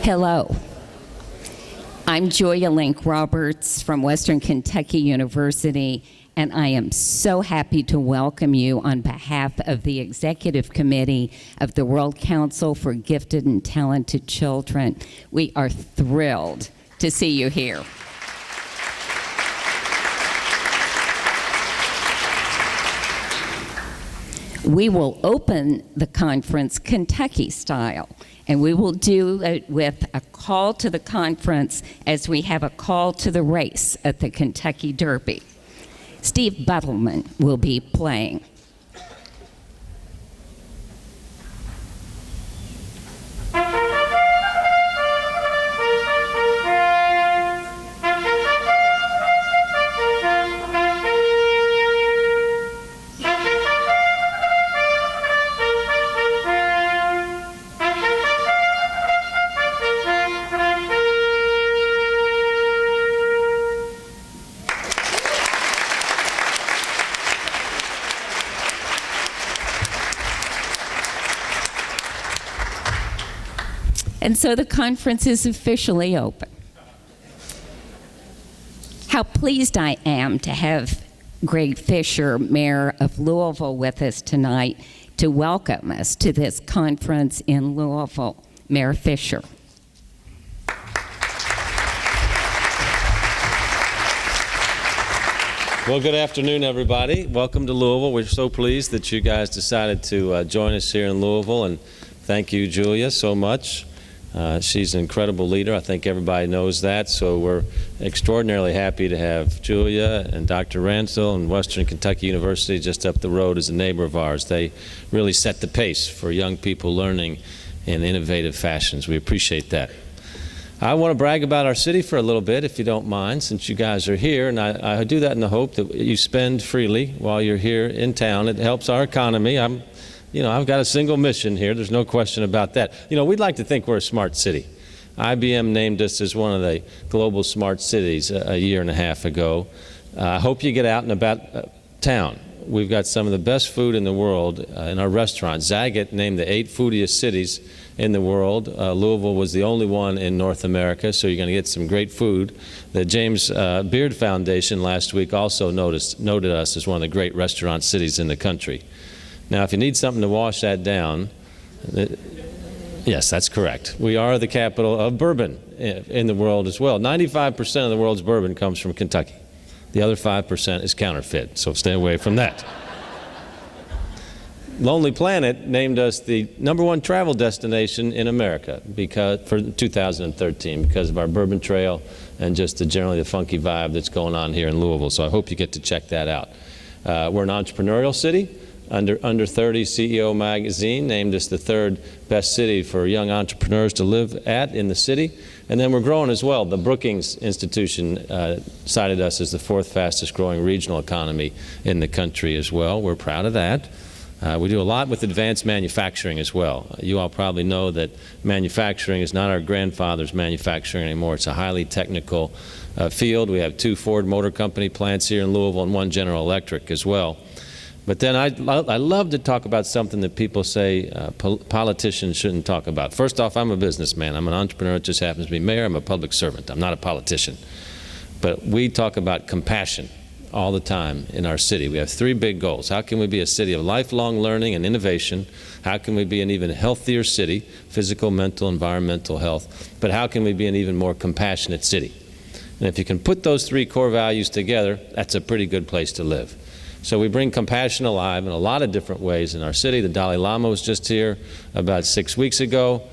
Hello. I'm Joya Link Roberts from Western Kentucky University, and I am so happy to welcome you on behalf of the Executive Committee of the World Council for Gifted and Talented Children. We are thrilled to see you here. We will open the conference Kentucky style, and we will do it with a call to the conference as we have a call to the race at the Kentucky Derby. Steve Buttleman will be playing. And so the conference is officially open. How pleased I am to have Greg Fischer, Mayor of Louisville, with us tonight to welcome us to this conference in Louisville. Mayor Fischer. Well, good afternoon, everybody. Welcome to Louisville. We're so pleased that you guys decided to join us here in Louisville, and thank you, Julia, so much. She's an incredible leader. I think everybody knows that. So we're extraordinarily happy to have Julia and Dr. Ransdell and Western Kentucky University just up the road as a neighbor of ours. They really set the pace for young people learning in innovative fashions. We appreciate that. I want to brag about our city for a little bit, if you don't mind, since you guys are here. And I do that in the hope that you spend freely while you're here in town. It helps our economy. I've got a single mission here. There's no question about that. We'd like to think we're a smart city. IBM named us as one of the global smart cities a year and a half ago. I hope you get out and about town. We've got some of the best food in the world in our restaurants. Zagat named the 8 foodiest cities in the world. Louisville was the only one in North America, so you're going to get some great food. The James Beard Foundation last week also noted us as one of the great restaurant cities in the country. Now, if you need something to wash that down, yes, that's correct. We are the capital of bourbon in the world as well. 95% of the world's bourbon comes from Kentucky. The other 5% is counterfeit, so stay away from that. Lonely Planet named us the #1 travel destination in America for 2013 because of our bourbon trail and just generally the funky vibe that's going on here in Louisville. So I hope you get to check that out. We're an entrepreneurial city. Under 30 CEO magazine named us the 3rd best city for young entrepreneurs to live at in the city. And then we're growing as well. The Brookings Institution cited us as the 4th fastest growing regional economy in the country as well. We're proud of that. We do a lot with advanced manufacturing as well. You all probably know that manufacturing is not our grandfather's manufacturing anymore. It's a highly technical field. We have 2 Ford Motor Company plants here in Louisville and 1 General Electric as well. But then I love to talk about something that people say politicians shouldn't talk about. First off, I'm a businessman. I'm an entrepreneur. It just happens to be mayor. I'm a public servant. I'm not a politician. But we talk about compassion all the time in our city. We have 3 big goals. How can we be a city of lifelong learning and innovation? How can we be an even healthier city, physical, mental, environmental health? But how can we be an even more compassionate city? And if you can put those 3 core values together, that's a pretty good place to live. So we bring compassion alive in a lot of different ways in our city. The Dalai Lama was just here about 6 weeks ago.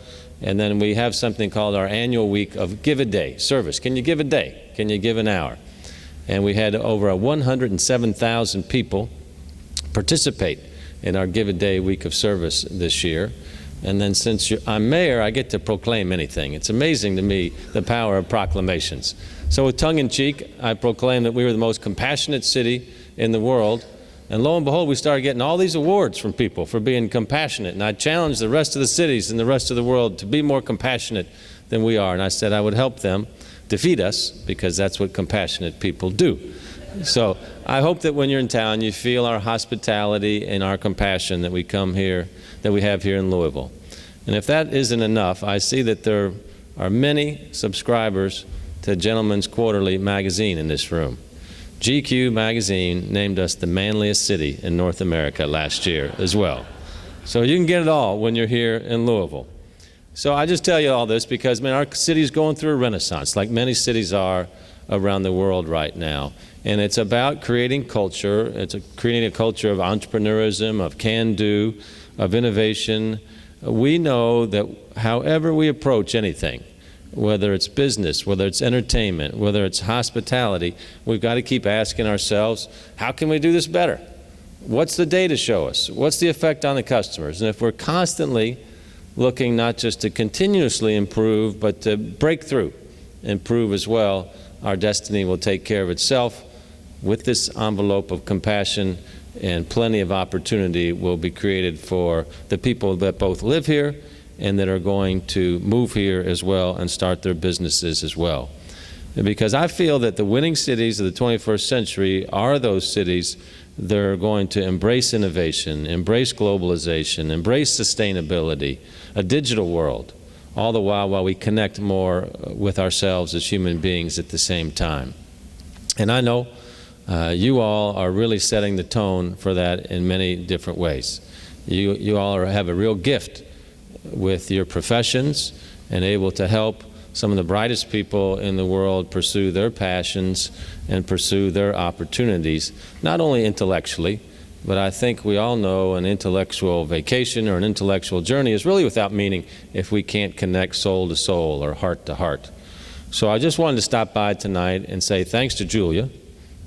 And then we have something called our annual week of Give a Day service. Can you give a day? Can you give an hour? And we had over 107,000 people participate in our Give a Day week of service this year. And then since I'm mayor, I get to proclaim anything. It's amazing to me the power of proclamations. So with tongue-in-cheek, I proclaim that we were the most compassionate city in the world. And lo and behold, we started getting all these awards from people for being compassionate. And I challenged the rest of the cities and the rest of the world to be more compassionate than we are. And I said I would help them defeat us because that's what compassionate people do. So I hope that when you're in town, you feel our hospitality and our compassion that we have here in Louisville. And if that isn't enough, I see that there are are many subscribers to Gentleman's Quarterly magazine in this room. GQ magazine named us the manliest city in North America last year as well. So you can get it all when you're here in Louisville. So I just tell you all this because, man, our city's going through a renaissance, like many cities are around the world right now. And it's about creating culture. It's creating a culture of entrepreneurism, of can-do, of innovation. We know that however we approach anything, whether it's business, whether it's entertainment, whether it's hospitality, we've got to keep asking ourselves, how can we do this better? What's the data show us? What's the effect on the customers? And if we're constantly looking not just to continuously improve, but to break through, improve as well, our destiny will take care of itself. With this envelope of compassion and plenty of opportunity will be created for the people that both live here and that are going to move here as well and start their businesses as well. Because I feel that the winning cities of the 21st century are those cities that are going to embrace innovation, embrace globalization, embrace sustainability, a digital world, all the while we connect more with ourselves as human beings at the same time. And I know you all are really setting the tone for that in many different ways. You all have a real gift with your professions and able to help some of the brightest people in the world pursue their passions and pursue their opportunities, not only intellectually, but I think we all know an intellectual vacation or an intellectual journey is really without meaning if we can't connect soul to soul or heart to heart. So I just wanted to stop by tonight and say thanks to Julia,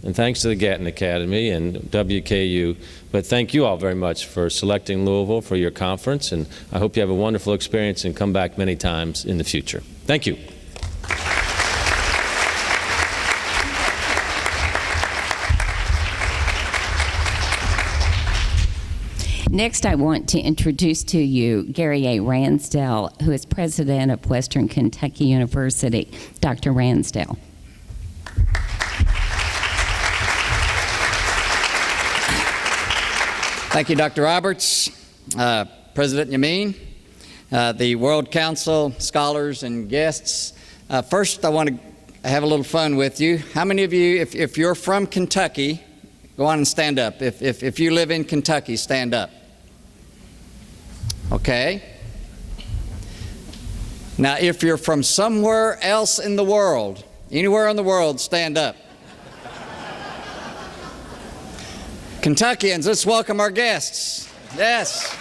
and thanks to the Gatton Academy and WKU, but thank you all very much for selecting Louisville for your conference, and I hope you have a wonderful experience and come back many times in the future. Thank you. Next, I want to introduce to you Gary A. Ransdell, who is president of Western Kentucky University. Dr. Ransdell. Thank you, Dr. Roberts, President Yamin, the World Council, scholars, and guests. First, I want to have a little fun with you. How many of you, if you're from Kentucky, go on and stand up. If you live in Kentucky, stand up. Okay. Now, if you're from somewhere else in the world, anywhere in the world, stand up. Kentuckians, let's welcome our guests. Yes.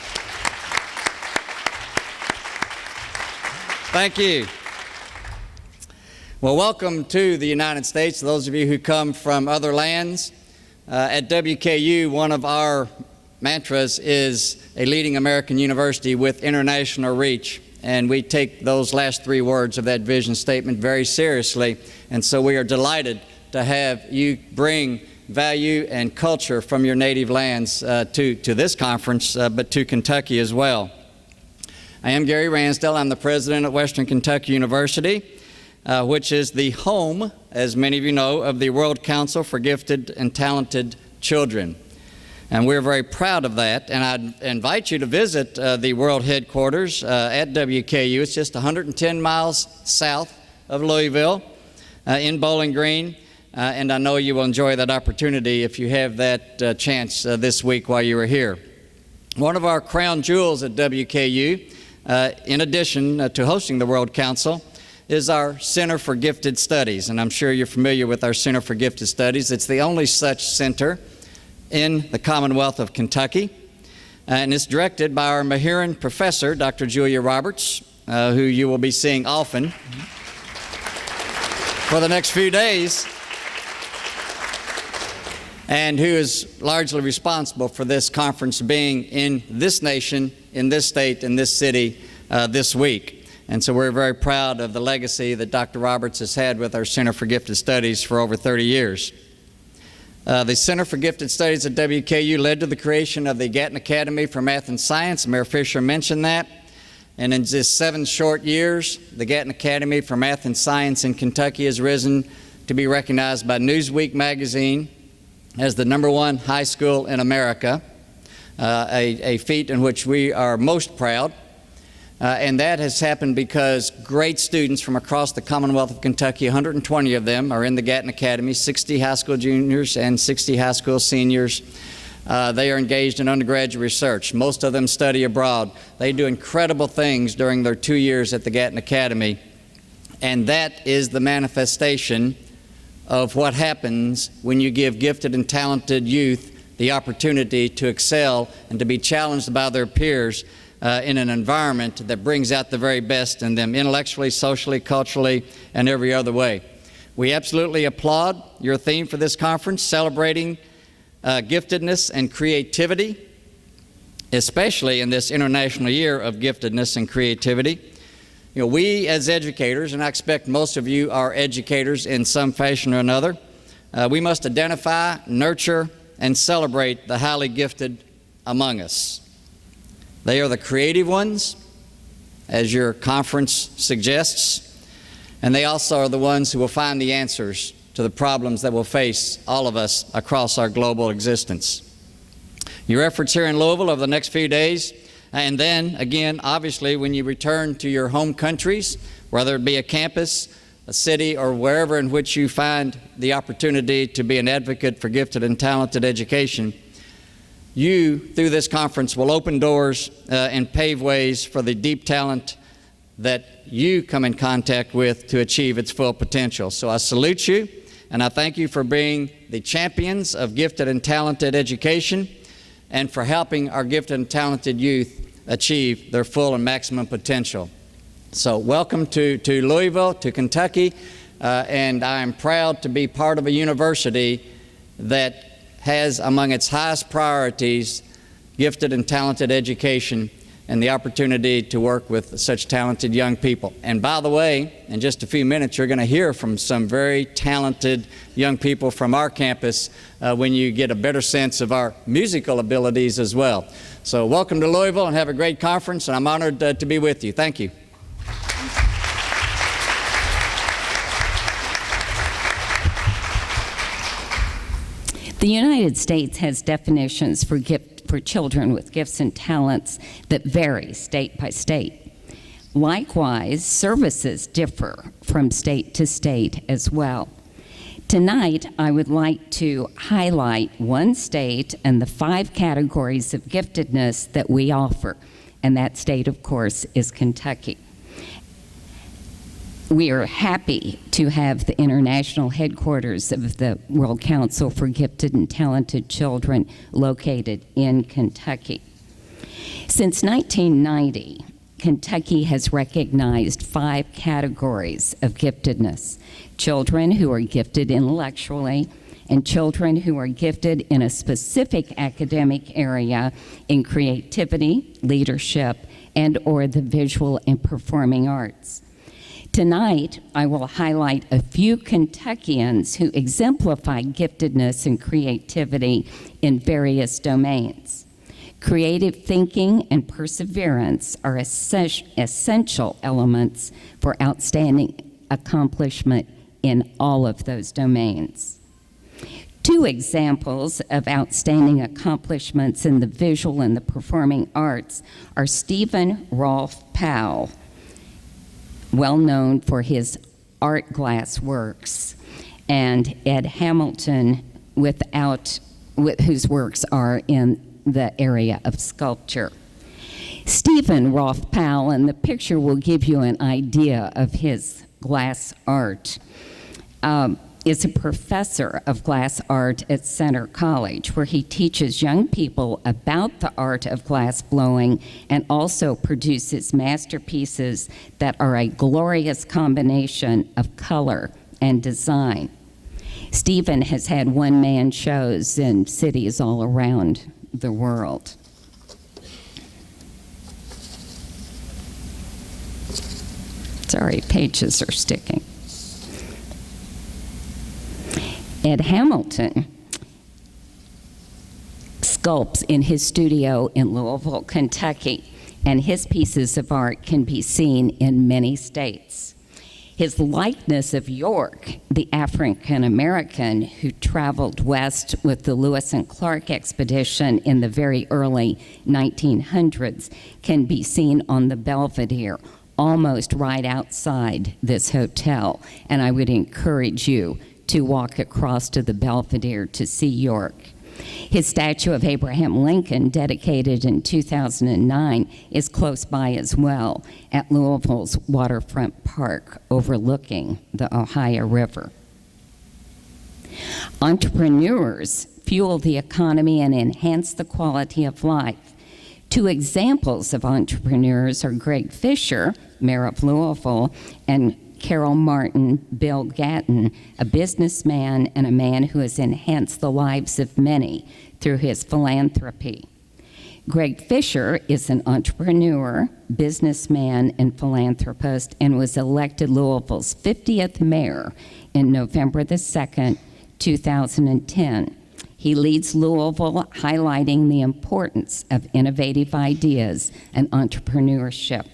Thank you. Well, welcome to the United States, those of you who come from other lands. At WKU, one of our mantras is a leading American university with international reach, and we take those last three words of that vision statement very seriously, and so we are delighted to have you bring value and culture from your native lands to this conference, but to Kentucky as well. I am Gary Ransdell. I'm the president at Western Kentucky University, which is the home, as many of you know, of the World Council for Gifted and Talented Children. And we're very proud of that. And I'd invite you to visit the world headquarters at WKU. It's just 110 miles south of Louisville in Bowling Green. And I know you will enjoy that opportunity if you have that chance this week while you are here. One of our crown jewels at WKU, in addition to hosting the World Council, is our Center for Gifted Studies. And I'm sure you're familiar with our Center for Gifted Studies. It's the only such center in the Commonwealth of Kentucky. And it's directed by our Mahiran professor, Dr. Julia Roberts, who you will be seeing often for the next few days, and who is largely responsible for this conference being in this nation, in this state, in this city this week. And so we're very proud of the legacy that Dr. Roberts has had with our Center for Gifted Studies for over 30 years. The Center for Gifted Studies at WKU led to the creation of the Gatton Academy for Math and Science. Mayor Fischer mentioned that. And in just 7 short years, the Gatton Academy for Math and Science in Kentucky has risen to be recognized by Newsweek magazine as the #1 high school in America, a feat in which we are most proud. And that has happened because great students from across the Commonwealth of Kentucky, 120 of them, are in the Gatton Academy, 60 high school juniors and 60 high school seniors. They are engaged in undergraduate research. Most of them study abroad. They do incredible things during their 2 years at the Gatton Academy. And that is the manifestation of what happens when you give gifted and talented youth the opportunity to excel and to be challenged by their peers in an environment that brings out the very best in them intellectually, socially, culturally, and every other way. We absolutely applaud your theme for this conference, celebrating giftedness and creativity, especially in this International Year of Giftedness and Creativity. You know, we as educators, and I expect most of you are educators in some fashion or another, we must identify, nurture, and celebrate the highly gifted among us. They are the creative ones, as your conference suggests, and they also are the ones who will find the answers to the problems that will face all of us across our global existence. Your efforts here in Louisville over the next few days, and then again, obviously, when you return to your home countries, whether it be a campus, a city, or wherever in which you find the opportunity to be an advocate for gifted and talented education, you, through this conference, will open doors and pave ways for the deep talent that you come in contact with to achieve its full potential. So I salute you, and I thank you for being the champions of gifted and talented education and for helping our gifted and talented youth achieve their full and maximum potential. So welcome to Louisville, to Kentucky, and I am proud to be part of a university that has among its highest priorities gifted and talented education and the opportunity to work with such talented young people. And by the way, in just a few minutes, you're going to hear from some very talented young people from our campus when you get a better sense of our musical abilities as well. So welcome to Louisville and have a great conference, and I'm honored to be with you. Thank you. The United States has definitions for children with gifts and talents that vary state by state. Likewise, services differ from state to state as well. Tonight, I would like to highlight one state and the 5 categories of giftedness that we offer, and that state, of course, is Kentucky. We are happy to have the international headquarters of the World Council for Gifted and Talented Children located in Kentucky. Since 1990, Kentucky has recognized 5 categories of giftedness: children who are gifted intellectually, and children who are gifted in a specific academic area in creativity, leadership, and/or the visual and performing arts. Tonight, I will highlight a few Kentuckians who exemplify giftedness and creativity in various domains. Creative thinking and perseverance are essential elements for outstanding accomplishment in all of those domains. 2 examples of outstanding accomplishments in the visual and the performing arts are Stephen Rolfe Powell, well known for his art glass works, and Ed Hamilton, whose works are in the area of sculpture. Stephen Rolfe Powell, and the picture will give you an idea of his glass art, is a professor of glass art at Center College, where he teaches young people about the art of glass blowing and also produces masterpieces that are a glorious combination of color and design. Stephen has had one-man shows in cities all around the world. Sorry, pages are sticking. Ed Hamilton sculpts in his studio in Louisville, Kentucky, and his pieces of art can be seen in many states. His likeness of York, the African American who traveled west with the Lewis and Clark expedition in the very early 1900s, can be seen on the Belvedere, almost right outside this hotel. And I would encourage you to walk across to the Belvedere to see York. His statue of Abraham Lincoln, dedicated in 2009, is close by as well at Louisville's waterfront park overlooking the Ohio River. Entrepreneurs fuel the economy and enhance the quality of life. Two examples of entrepreneurs are Greg Fischer, mayor of Louisville, and Carol Martin Bill Gatton, a businessman and a man who has enhanced the lives of many through his philanthropy. Greg Fischer is an entrepreneur, businessman, and philanthropist, and was elected Louisville's 50th mayor in November the 2nd, 2010. He leads Louisville, highlighting the importance of innovative ideas and entrepreneurship.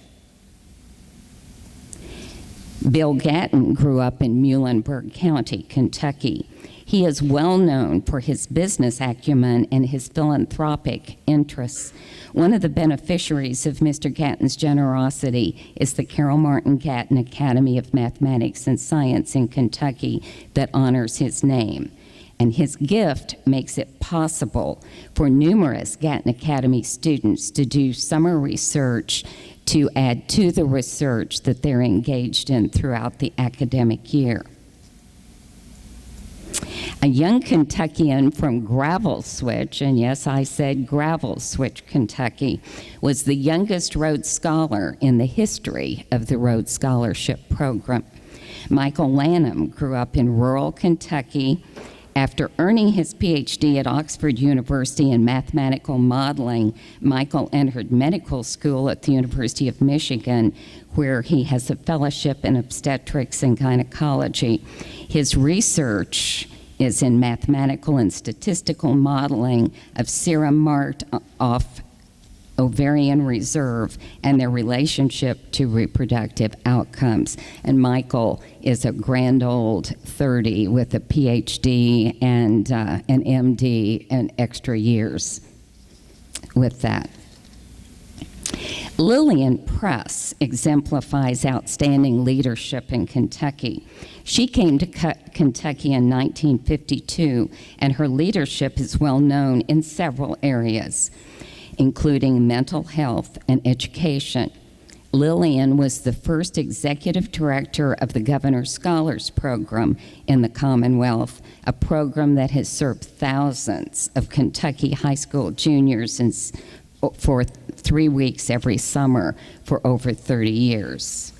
Bill Gatton grew up in Muhlenberg County, Kentucky. He is well known for his business acumen and his philanthropic interests. One of the beneficiaries of Mr. Gatton's generosity is the Carol Martin Gatton Academy of Mathematics and Science in Kentucky that honors his name. And his gift makes it possible for numerous Gatton Academy students to do summer research to add to the research that they're engaged in throughout the academic year. A young Kentuckian from Gravel Switch, and yes, I said Gravel Switch, Kentucky, was the youngest Rhodes Scholar in the history of the Rhodes Scholarship Program. Michael Lanham grew up in rural Kentucky. After earning his PhD at Oxford University in mathematical modeling, Michael entered medical school at the University of Michigan, where he has a fellowship in obstetrics and gynecology. His research is in mathematical and statistical modeling of serum marked off ovarian reserve and their relationship to reproductive outcomes. And Michael is a grand old 30 with a PhD and an MD and extra years with that. Lillian Press exemplifies outstanding leadership in Kentucky. She came to Kentucky in 1952, and her leadership is well known in several areas, including mental health and education. Lillian was the first executive director of the Governor's Scholars Program in the Commonwealth, a program that has served thousands of Kentucky high school juniors for 3 weeks every summer for over 30 years.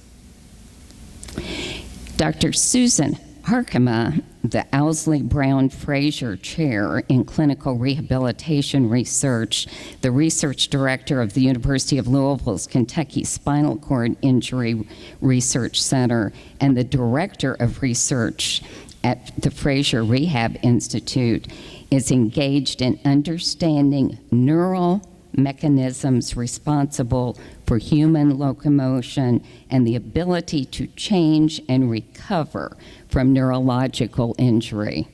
Dr. Susan Harkema, the Owsley Brown Fraser Chair in Clinical Rehabilitation Research, the research director of the University of Louisville's Kentucky Spinal Cord Injury Research Center, and the director of research at the Fraser Rehab Institute, is engaged in understanding neural mechanisms responsible for human locomotion and the ability to change and recover from neurological injury.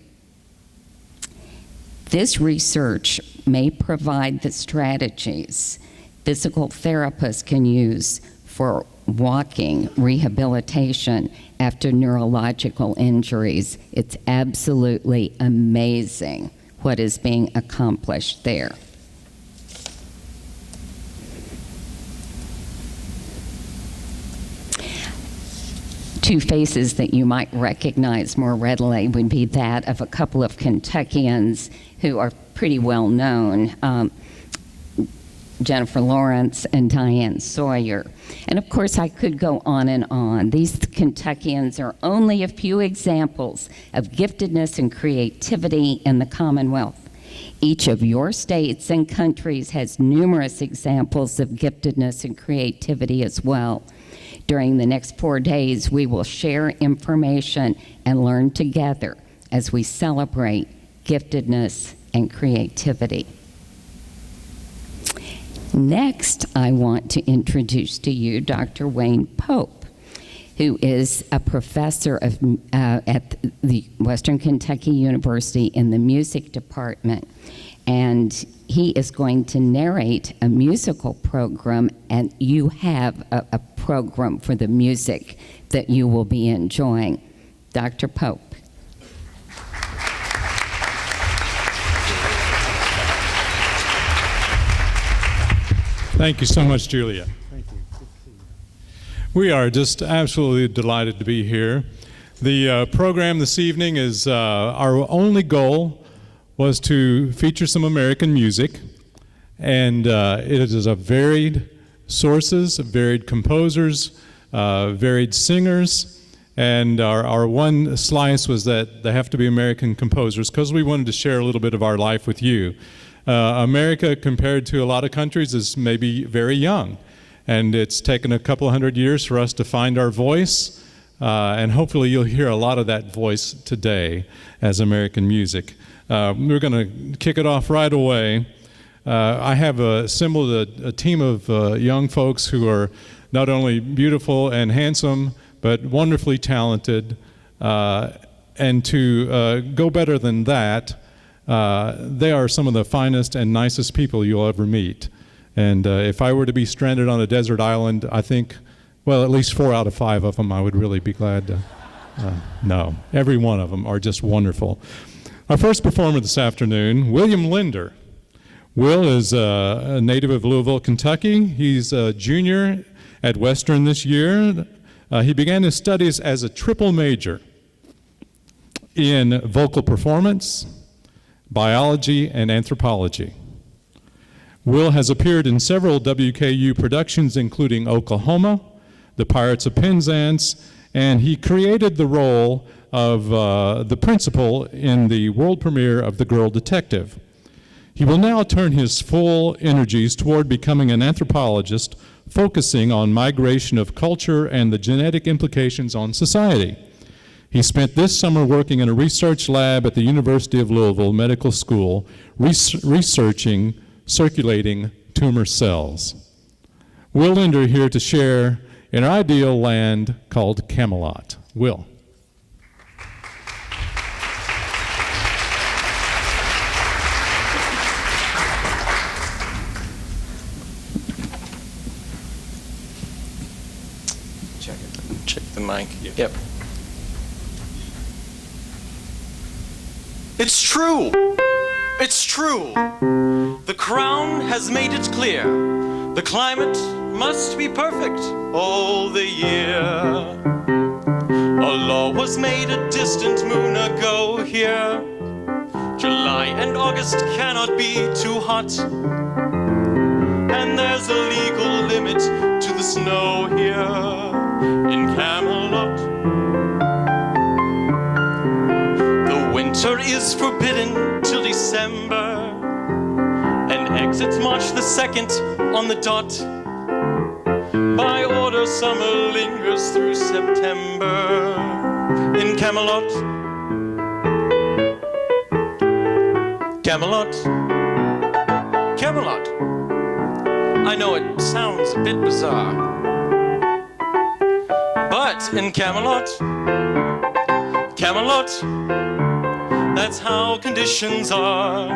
This research may provide the strategies physical therapists can use for walking rehabilitation after neurological injuries. It's absolutely amazing what is being accomplished there. Two faces that you might recognize more readily would be that of a couple of Kentuckians who are pretty well known, Jennifer Lawrence and Diane Sawyer. And of course, I could go on and on. These Kentuckians are only a few examples of giftedness and creativity in the Commonwealth. Each of your states and countries has numerous examples of giftedness and creativity as well. During the next 4 days, we will share information and learn together as we celebrate giftedness and creativity. Next, I want to introduce to you Dr. Wayne Pope. who is a professor at the Western Kentucky University in the music department. And he is going to narrate a musical program, and you have a program for the music that you will be enjoying. Dr. Pope. Thank you so much, Julia. Thank you. We are just absolutely delighted to be here. The program this evening is our only goal was to feature some American music, and it is a varied sources, varied composers, varied singers, and our one slice was that they have to be American composers because we wanted to share a little bit of our life with you. America, compared to a lot of countries, is maybe very young, and it's taken a couple hundred years for us to find our voice, and hopefully you'll hear a lot of that voice today as American music. We're going to kick it off right away. I have assembled a team of young folks who are not only beautiful and handsome, but wonderfully talented, and to go better than that, they are some of the finest and nicest people you'll ever meet. And if I were to be stranded on a desert island, I think, well, at least 4 out of 5 of them I would really be glad to know. Every one of them are just wonderful. Our first performer this afternoon, William Linder. Will is a native of Louisville, Kentucky. He's a junior at Western this year. He began his studies as a triple major in vocal performance, biology, and anthropology. Will has appeared in several WKU productions, including Oklahoma, The Pirates of Penzance, and he created the role of the principal in the world premiere of The Girl Detective. He will now turn his full energies toward becoming an anthropologist, focusing on migration of culture and the genetic implications on society. He spent this summer working in a research lab at the University of Louisville Medical School, researching circulating tumor cells. Will Linder here to share an ideal land called Camelot. Will. Check the mic. Yep. It's true. It's true. The crown has made it clear. The climate must be perfect all the year. A law was made a distant moon ago here. July and August cannot be too hot. And there's a legal limit to the snow here in Camelot. The winter is forbidden till December, and exits March the 2nd on the dot. By order, summer lingers through September in Camelot. Camelot. Camelot. I know it sounds a bit bizarre, but in Camelot, Camelot, that's how conditions are.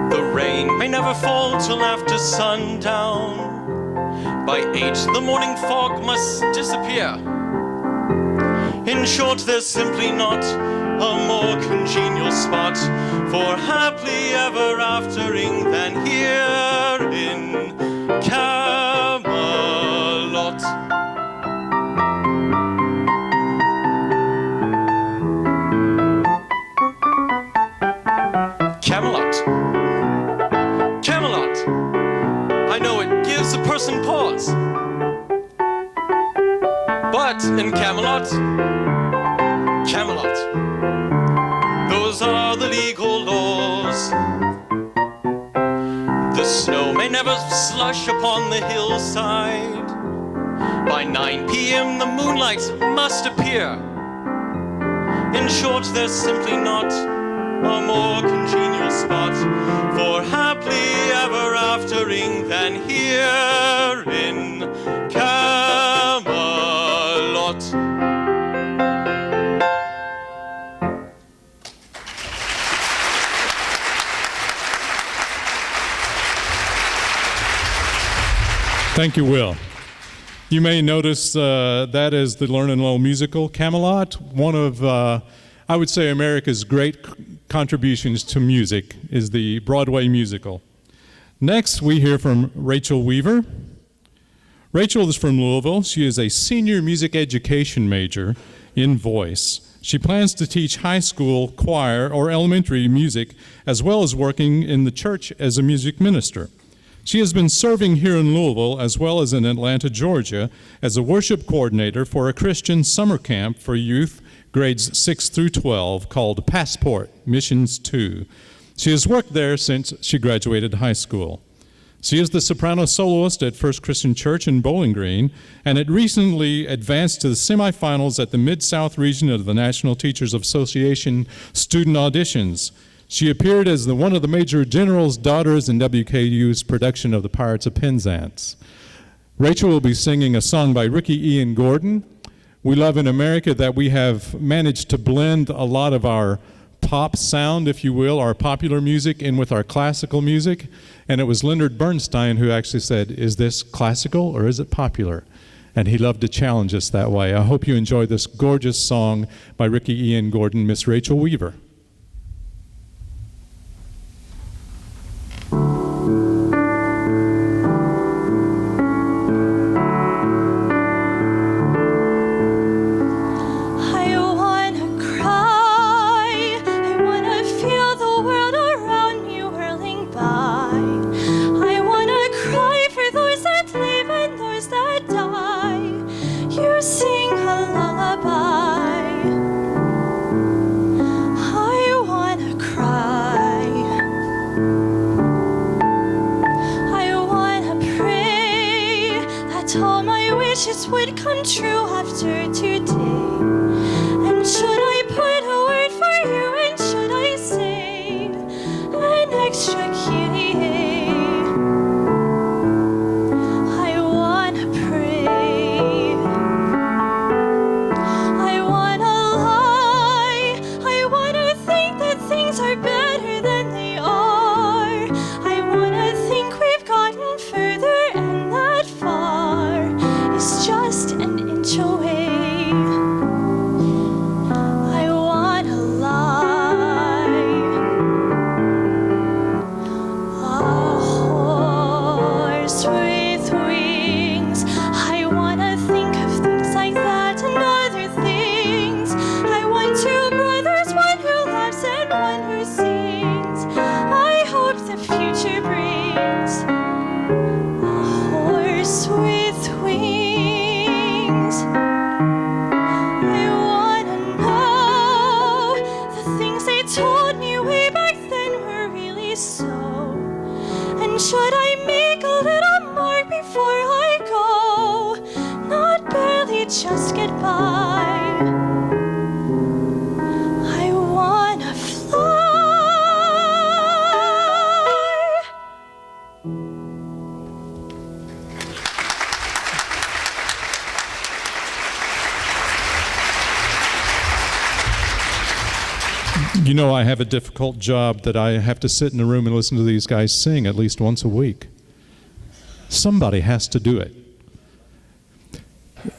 The rain may never fall till after sundown. By 8, the morning fog must disappear. In short, there's simply not a more congenial spot for happily ever aftering than here in Camelot. Camelot. Camelot. I know it gives a person pause, but in Camelot, Camelot, those are the legal laws. The snow may never slush upon the hillside. By 9 p.m. the moonlight must appear. In short, there's simply not a more congenial spot for happily ever aftering than here in Camelot. Thank you, Will. You may notice that is the Learn and Low musical, Camelot, one of, I would say, America's great contributions to music is the Broadway musical. Next, we hear from Rachel Weaver. Rachel is from Louisville. She is a senior music education major in voice. She plans to teach high school choir or elementary music, as well as working in the church as a music minister. She has been serving here in Louisville, as well as in Atlanta, Georgia, as a worship coordinator for a Christian summer camp for youth grades 6 through 12 called Passport Missions 2. She has worked there since she graduated high school. She is the soprano soloist at First Christian Church in Bowling Green, and had recently advanced to the semifinals at the Mid-South region of the National Teachers Association student auditions. She appeared as one of the Major General's daughters in WKU's production of The Pirates of Penzance. Rachel will be singing a song by Ricky Ian Gordon. We love in America that we have managed to blend a lot of our pop sound, if you will, our popular music in with our classical music. And it was Leonard Bernstein who actually said, "Is this classical or is it popular?" And he loved to challenge us that way. I hope you enjoy this gorgeous song by Ricky Ian Gordon, Miss Rachel Weaver. Would come true after today. And should I put a word for you, and should I say an extra key? I wanna pray, I wanna lie, I wanna think that things are better than they are. I wanna think we've gotten further, and that far is just an inch away. I wanna lie. A horse with wings. I wanna think of things like that and other things. I want two brothers, one who laughs and one who sings. I hope the future brings a horse with wings. I wanna know the things they told me way back then were really so. And should I make a little mark before I go? Not barely, just get by. I wanna fly. You know, I have a difficult job that I have to sit in a room and listen to these guys sing at least once a week. Somebody has to do it.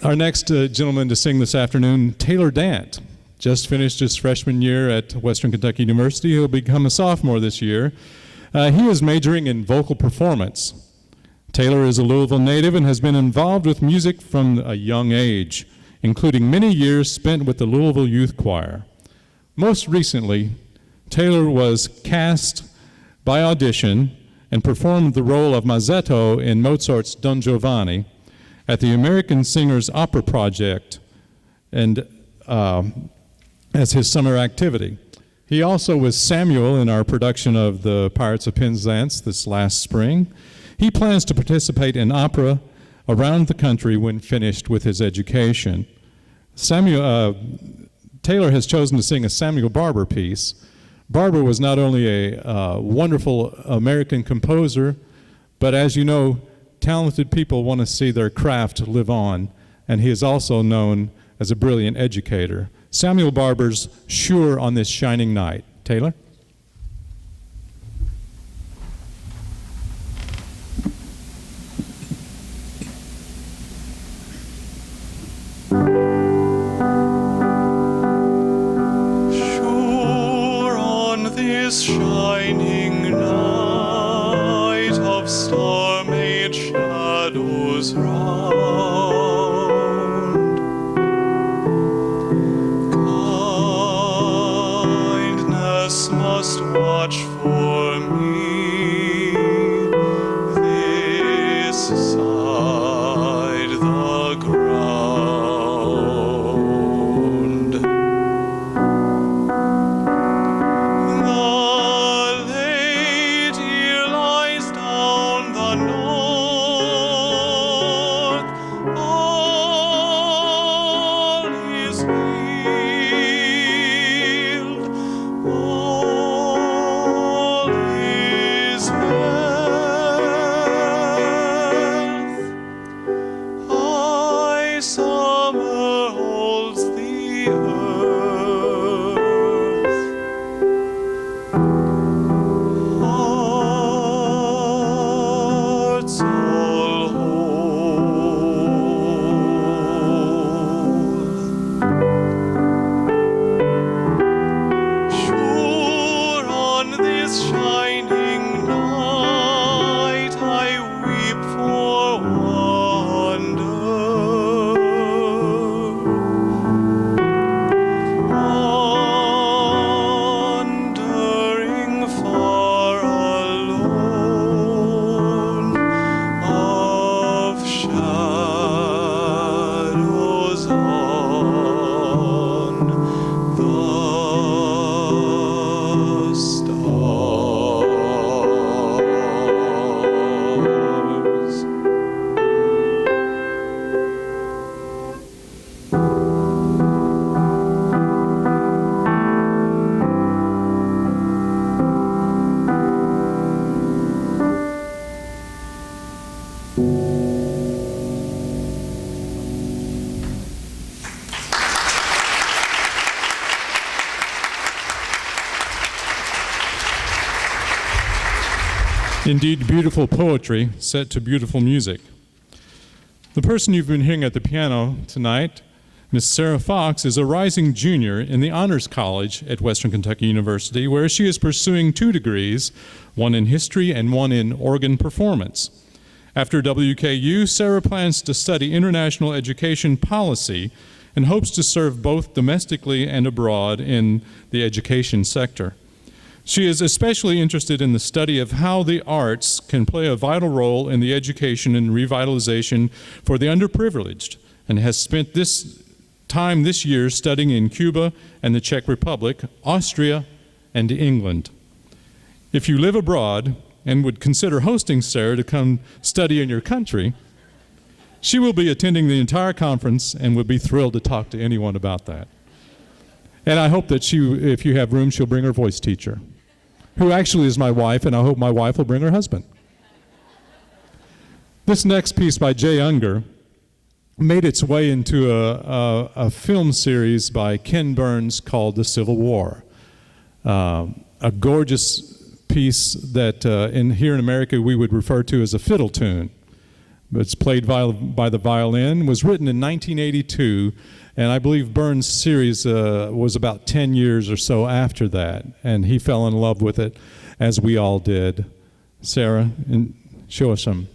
Our next gentleman to sing this afternoon, Taylor Dant, just finished his freshman year at Western Kentucky University. He'll become a sophomore this year. He is majoring in vocal performance. Taylor is a Louisville native and has been involved with music from a young age, including many years spent with the Louisville Youth Choir. Most recently, Taylor was cast by audition and performed the role of Mazzetto in Mozart's Don Giovanni at the American Singers Opera Project and as his summer activity. He also was Samuel in our production of The Pirates of Penzance this last spring. He plans to participate in opera around the country when finished with his education. Taylor has chosen to sing a Samuel Barber piece. Barber was not only a wonderful American composer, but as you know, talented people want to see their craft live on, and he is also known as a brilliant educator. Samuel Barber's Sure on This Shining Night. Taylor? Kindness must watch for me this side the ground. The lady lies down the north, all is healed, all is health. High summer holds the earth. Hearts all whole. Sure on this shining night I weep for wonder. Wandering far alone of shadows on the stars. Indeed, beautiful poetry set to beautiful music. The person you've been hearing at the piano tonight, Miss Sarah Fox, is a rising junior in the Honors College at Western Kentucky University, where she is pursuing 2 degrees, one in history and one in organ performance. After WKU, Sarah plans to study international education policy and hopes to serve both domestically and abroad in the education sector. She is especially interested in the study of how the arts can play a vital role in the education and revitalization for the underprivileged, and has spent this time this year studying in Cuba and the Czech Republic, Austria, and England. If you live abroad and would consider hosting Sarah to come study in your country, she will be attending the entire conference and would be thrilled to talk to anyone about that. And I hope that if you have room, she'll bring her voice teacher, who actually is my wife, and I hope my wife will bring her husband. This next piece by Jay Unger made its way into a film series by Ken Burns called The Civil War. A gorgeous piece that here in America we would refer to as a fiddle tune. But it's played by the violin, was written in 1982, and I believe Burns' series was about 10 years or so after that, and he fell in love with it, as we all did. Sarah, show us some.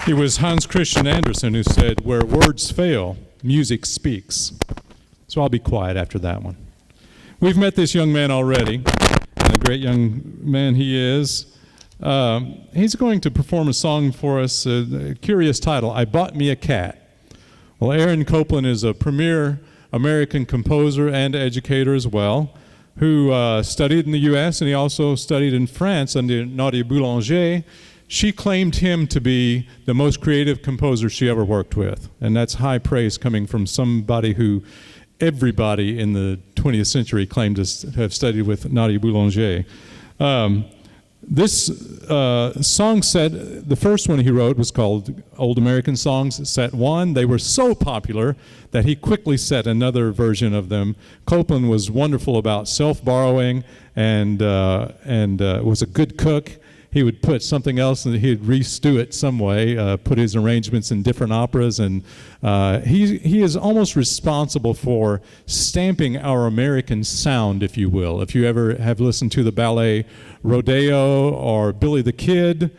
It was Hans Christian Andersen who said, "Where words fail, music speaks." So I'll be quiet after that one. We've met this young man already, and a great young man he is. He's going to perform a song for us, a curious title, "I Bought Me a Cat." Well, Aaron Copland is a premier American composer and educator as well, who studied in the U.S. and he also studied in France under Nadia Boulanger. She claimed him to be the most creative composer she ever worked with, and that's high praise coming from somebody who everybody in the 20th century claimed to have studied with Nadia Boulanger. This song set, the first one he wrote was called Old American Songs, set 1. They were so popular that he quickly set another version of them. Copland was wonderful about self-borrowing and was a good cook. He would put something else and he'd re-stew it some way, put his arrangements in different operas, and he is almost responsible for stamping our American sound, if you will. If you ever have listened to the ballet Rodeo or Billy the Kid,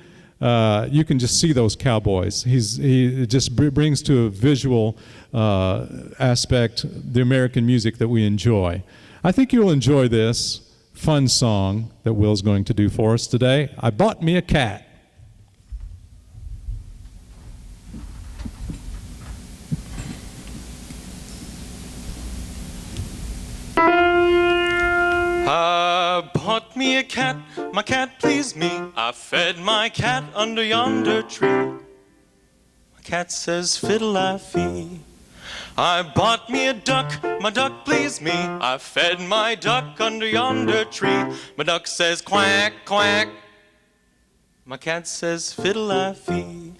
you can just see those cowboys. He just brings to a visual aspect the American music that we enjoy. I think you'll enjoy this fun song that Will's going to do for us today. I Bought Me a Cat. I bought me a cat, my cat pleased me. I fed my cat under yonder tree. My cat says, fiddle-I-fee. I bought me a duck, my duck pleased me. I fed my duck under yonder tree. My duck says quack, quack. My cat says fiddle-I-fee.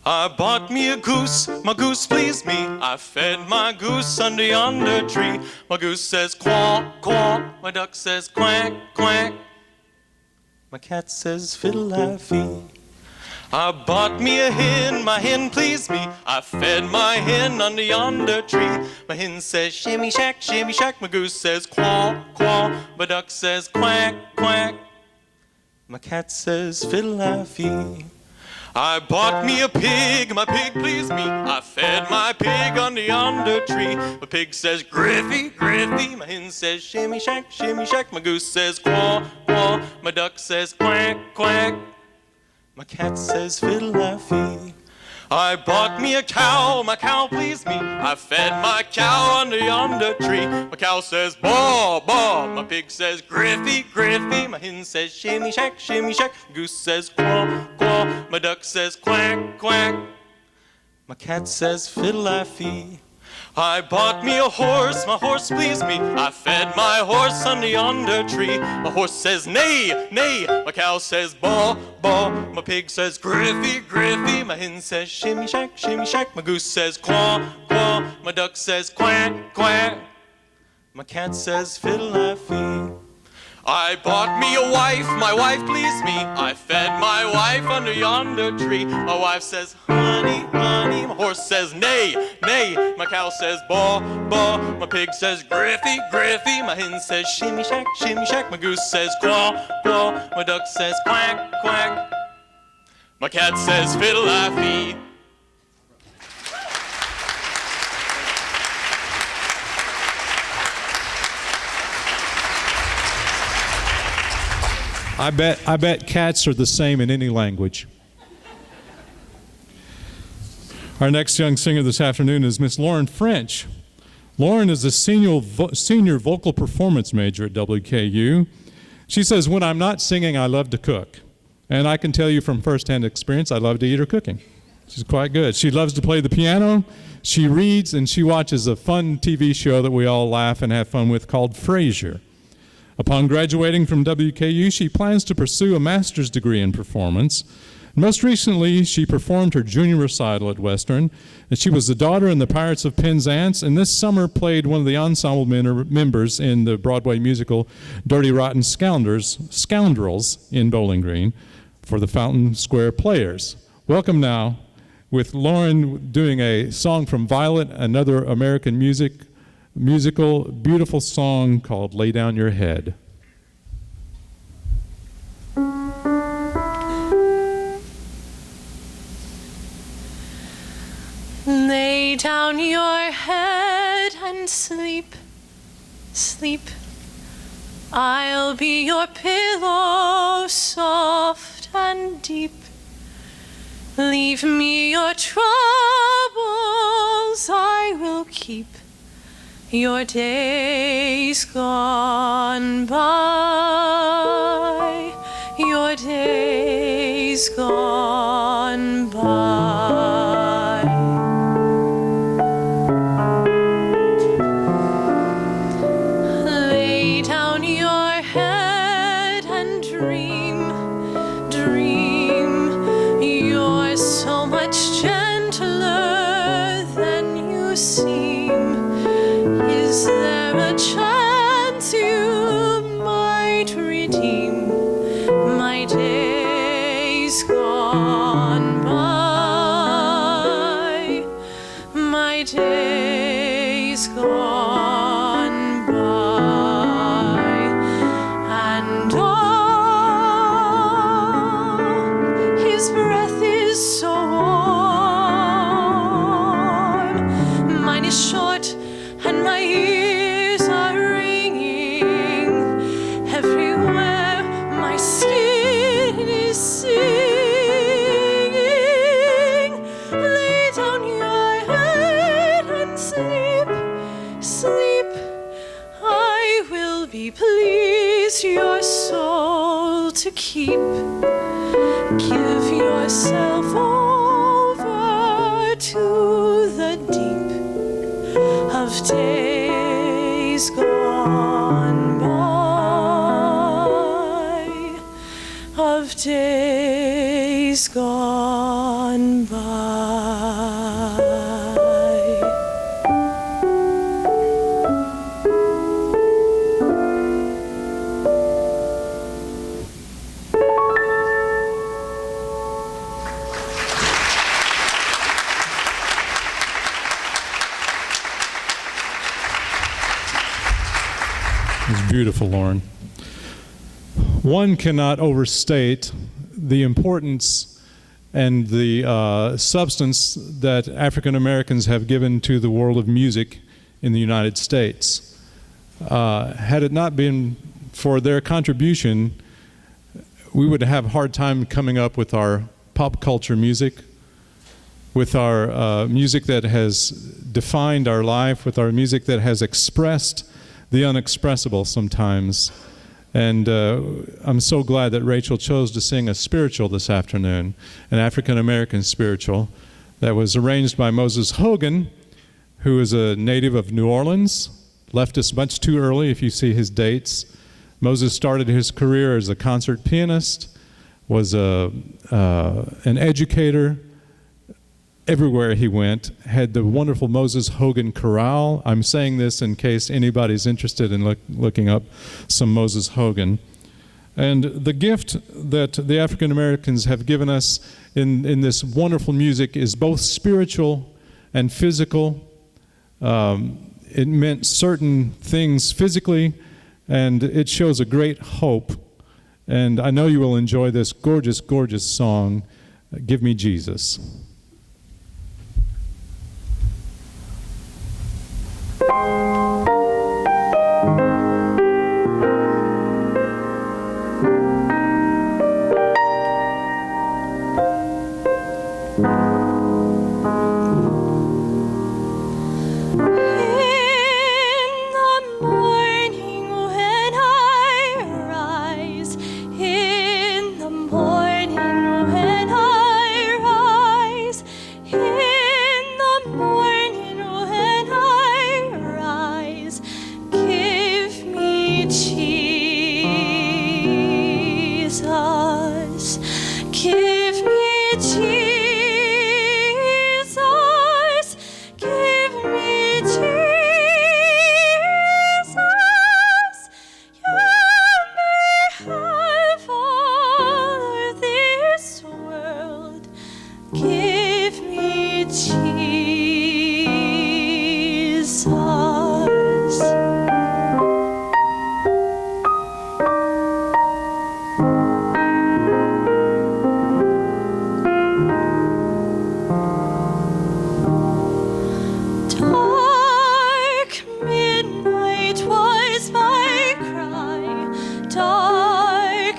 I bought me a goose, my goose pleased me. I fed my goose under yonder tree. My goose says quack, quack. My duck says quack, quack. My cat says fiddle-I-fee. I bought me a hen, my hen pleased me. I fed my hen under yonder tree. My hen says shimmy shack, shimmy shack. My goose says quaw, quaw. My duck says quack, quack. My cat says fiddle-I-fee. I bought me a pig, my pig pleased me. I fed my pig under yonder tree. My pig says Griffy, Griffy. My hen says shimmy shack, shimmy shack. My goose says quaw, quaw. My duck says quack, quack. My cat says fiddle-I-fee. I bought me a cow, my cow pleased me. I fed my cow under yonder tree. My cow says baw, baw. My pig says Griffy, Griffy. My hen says shimmy shack, shimmy shack. Goose says quaw, quaw. My duck says quack, quack. My cat says fiddle-I-fee. I bought me a horse, my horse pleased me. I fed my horse under yonder tree. My horse says neigh, neigh. My cow says baw, baw. My pig says Griffy, Griffy. My hen says shimmy shack, shimmy shack. My goose says quaw, quaw. My duck says quack, quack. My cat says fiddle-I-fee. I bought me a wife, my wife pleased me. I fed my wife under yonder tree. My wife says, honey, honey. My horse says, neigh, neigh. My cow says, baw, baw. My pig says, Griffy, Griffy. My hen says, shimmy shack, shimmy shack. My goose says, quaw, quaw. My duck says, quack, quack. My cat says, fiddle-I-fee. I bet cats are the same in any language. Our next young singer this afternoon is Miss Lauren French. Lauren is a senior vocal performance major at WKU. She says, when I'm not singing, I love to cook. And I can tell you from firsthand experience, I love to eat her cooking. She's quite good. She loves to play the piano. She reads and she watches a fun TV show that we all laugh and have fun with called Frasier. Upon graduating from WKU, she plans to pursue a master's degree in performance. Most recently, she performed her junior recital at Western, and she was the daughter in the Pirates of Penzance, and this summer played one of the ensemble members in the Broadway musical Dirty Rotten Scoundrels in Bowling Green for the Fountain Square Players. Welcome now, with Lauren doing a song from Violet, another American musical, beautiful song called Lay Down Your Head. down your head and sleep, sleep. I'll be your pillow, soft and deep. Leave me your troubles, I will keep your days gone by, your days gone by. Lay down your head and dream, dream. You're so much gentler than you seem. Is there a chance you might redeem my days gone by, my days gone by? And oh, his breath is so warm. Mine is short and my ears are ringing. Everywhere my skin is singing. Lay down your head and sleep, sleep. I will be pleased your soul to keep. Give yourself over to the deep of days gone by, of days gone by. It's beautiful, Lauren. One cannot overstate the importance and the substance that African Americans have given to the world of music in the United States. Had it not been for their contribution, we would have a hard time coming up with our pop culture music, with our music that has defined our life, with our music that has expressed the unexpressible sometimes. And I'm so glad that Rachel chose to sing a spiritual this afternoon, an African-American spiritual that was arranged by Moses Hogan, who is a native of New Orleans, left us much too early if you see his dates. Moses started his career as a concert pianist, was an educator. Everywhere he went, had the wonderful Moses Hogan Chorale. I'm saying this in case anybody's interested in looking up some Moses Hogan. And the gift that the African Americans have given us in this wonderful music is both spiritual and physical. It meant certain things physically, and it shows a great hope. And I know you will enjoy this gorgeous, gorgeous song, Give Me Jesus.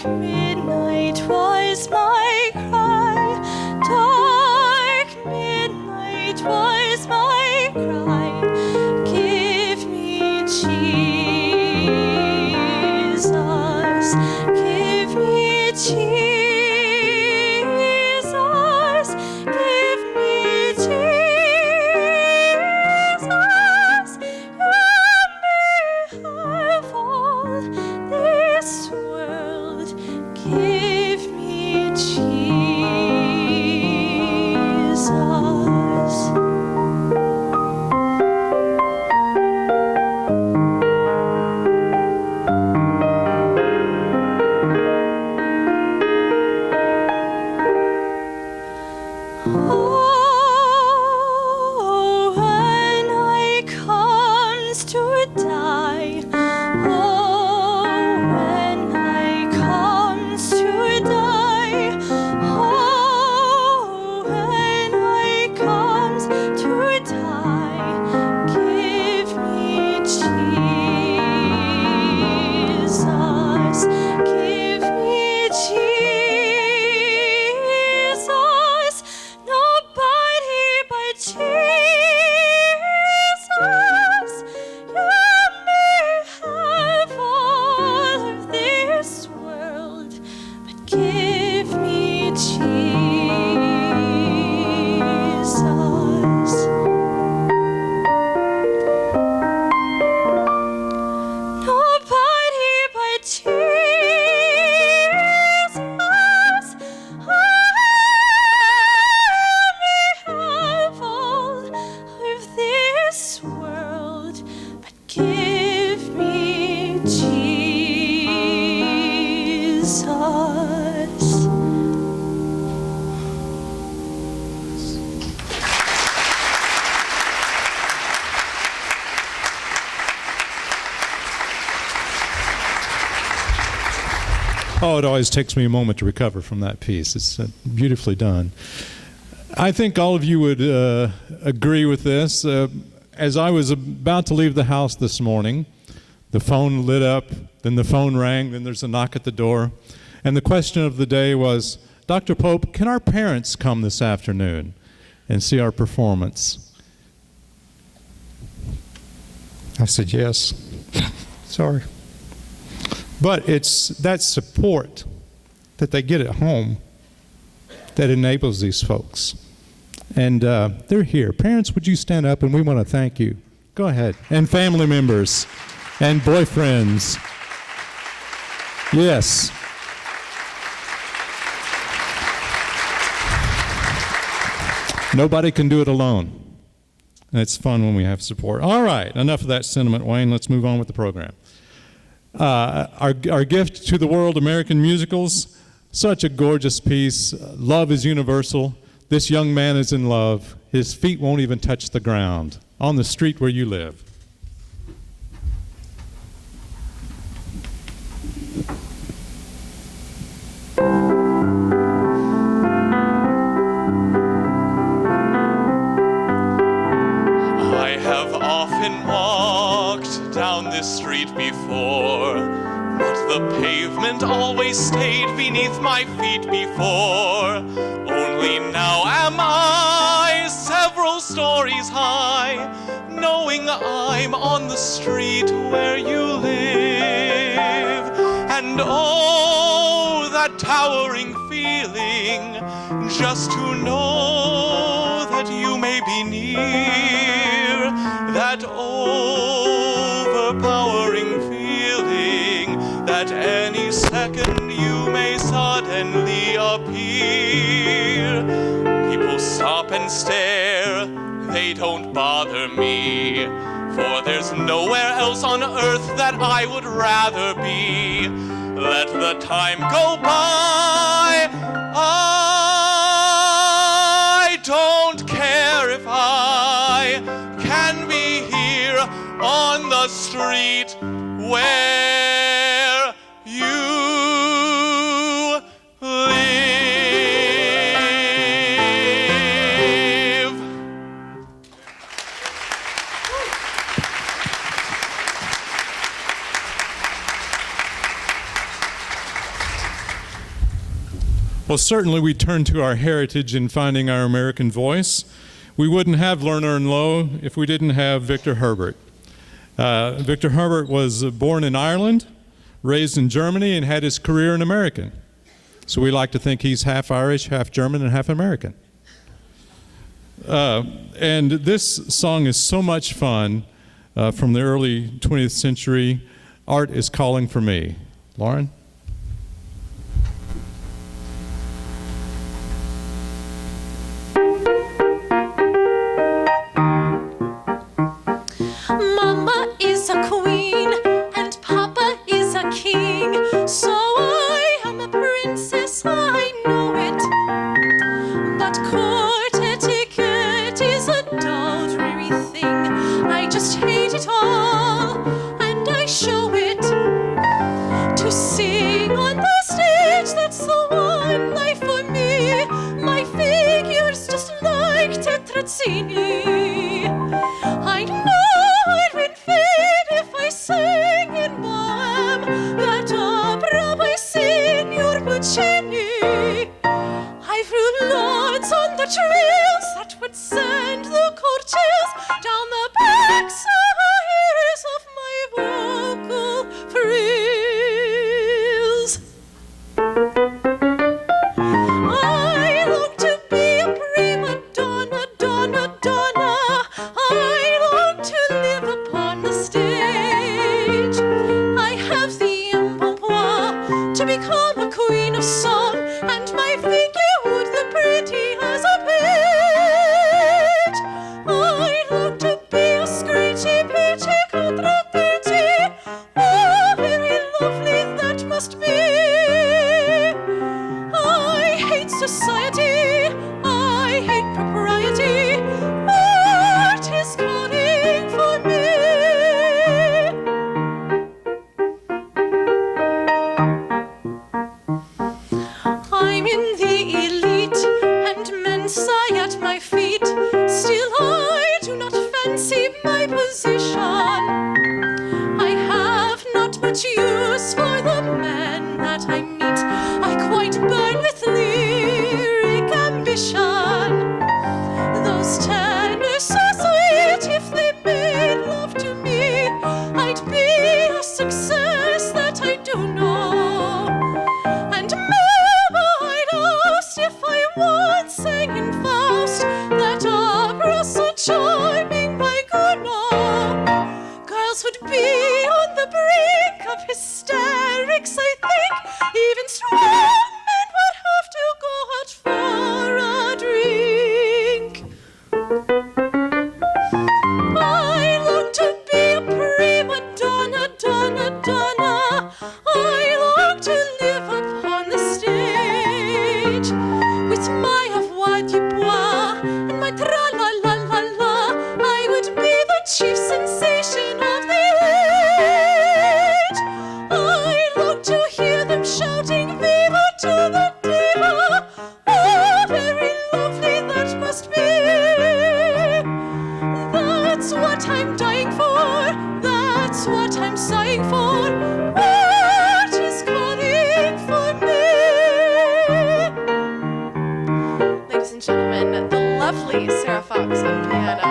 Dark midnight was my cry. Dark midnight was my cry. Give me Jesus. Give me Jesus. Give me Jesus. You may have all this world. Give me Jesus. Oh, when I comes to die. Oh, when I comes to die. Oh, when I comes to die. Give me Jesus. Give me Jesus. Nobody but Jesus. You may have all of this world, but give me Jesus. Nobody but Jesus. I may have all of this world, but give me Jesus. Oh, it always takes me a moment to recover from that piece. It's beautifully done. I think all of you would agree with this. As I was about to leave the house this morning, the phone lit up, then the phone rang, then there's a knock at the door. And the question of the day was, Dr. Pope, can our parents come this afternoon and see our performance? I said, yes. Sorry. But it's that support that they get at home that enables these folks. And they're here. Parents, would you stand up? And we want to thank you. Go ahead. And family members and boyfriends. Yes. Nobody can do it alone. And it's fun when we have support. All right, enough of that sentiment, Wayne. Let's move on with the program. Our gift to the world, American musicals, such a gorgeous piece. Love is universal. This young man is in love. His feet won't even touch the ground on the street where you live. I have often walked down this street before, but the pavement always stayed beneath my feet before. Only now am I several stories high, knowing I'm on the street where you live. And oh, that towering feeling, just to know that you may be near, that overpowering feeling that any second you may suddenly appear. People stop and stare, they don't bother me, for there's nowhere else on earth that I would rather be. Let the time go by, I don't care if I can be here on the street where you live. Well, certainly we turn to our heritage in finding our American voice. We wouldn't have Lerner and Loewe if we didn't have Victor Herbert. Victor Herbert was born in Ireland, raised in Germany, and had his career in America. So we like to think he's half Irish, half German, and half American. And this song is so much fun from the early 20th century. Art is Calling for Me. Lauren? Mama is a queen and Papa is a king, so I am a princess, I know it. But court etiquette is a dull, dreary thing. I just hate it all, and I show it. To sing on the stage, that's the one life for me. My figure's just like Tetrazzini. I know I'd win fame if I sang in Bohème that opera by Signor Puccini. I've ruled lords on the trails that would send the courtiers down the backs of my vocal frills. I long to be a prima donna, donna, donna. I long to live upon the stage. I have the embonpoint to become a queen of song, and my figure would look pretty as a page. I long to be a screechy, peachy, contrapunty. Oh, very lovely that must be. I hate society, I hate propriety. Art is calling for me. I'm in the elite, and men sigh at my feet. Still I do not fancy my position. I have not much use for the men that I meet. I quite burn with lyric ambition. Those tenors so sweet, if they made love to me, I'd be a success, that I do know. And maybe I'd asked if I once sang in Faust, that opera so charming by Gounod. Girls would be on the brink of hysterics, I think. Even strong men would have to go out for a drink. I long to be a prima donna, donna, donna. I long to live upon the stage with my avoirdupois and my tra-la-la-la-la. I would be the chief sensation of the age. I long to hear them shouting "Viva to the diva!" Oh, very lovely that must be. That's what I'm dying for, that's what I'm sighing for. Art is calling for me. Ladies and gentlemen, the lovely Sarah Fox on piano.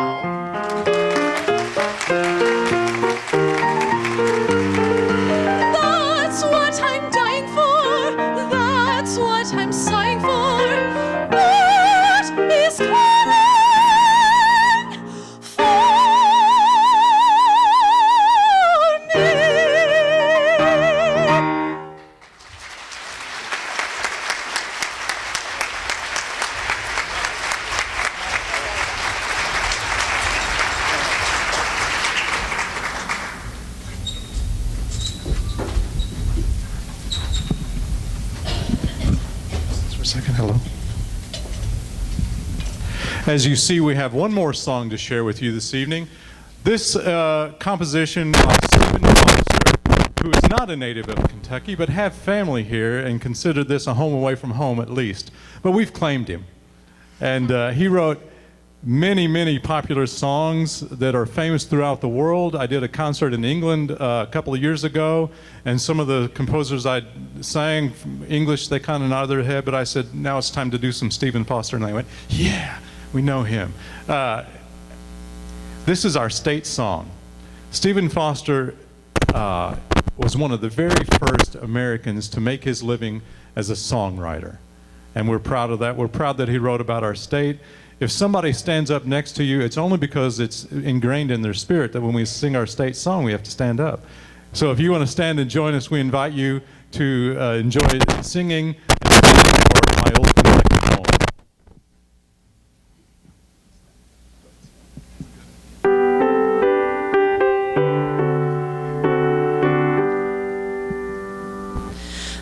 That's what I'm dying for, that's what I'm sighing for. Art is calling for me. For a second, hello. As you see, we have one more song to share with you this evening. This composition by Stephen Foster, who is not a native of Kentucky, but have family here and considered this a home away from home at least. But we've claimed him. And he wrote, many, many popular songs that are famous throughout the world. I did a concert in England a couple of years ago, and some of the composers I sang English, they kind of nodded their head, but I said, now it's time to do some Stephen Foster, and they went, yeah, we know him. This is our state song. Stephen Foster was one of the very first Americans to make his living as a songwriter, and we're proud of that. We're proud that he wrote about our state. If somebody stands up next to you, it's only because it's ingrained in their spirit that when we sing our state song, we have to stand up. So if you want to stand and join us, we invite you to enjoy singing and singing for My Old Kentucky Home.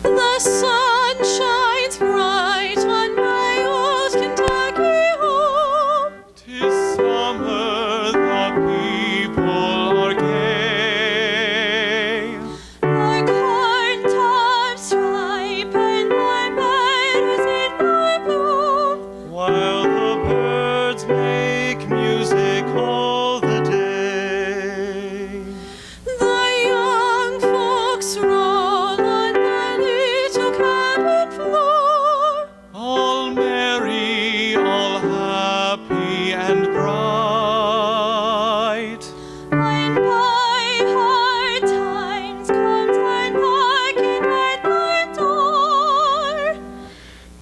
The sun shines bright on my old Kentucky home. 'Tis summer, the people are gay. The corn tops ripe and my meadows in my bloom. While the birds make music all the day. The young folks roll on the little cabin floor. All merry, all happy and bright. When by hard times comes and knocking at my door,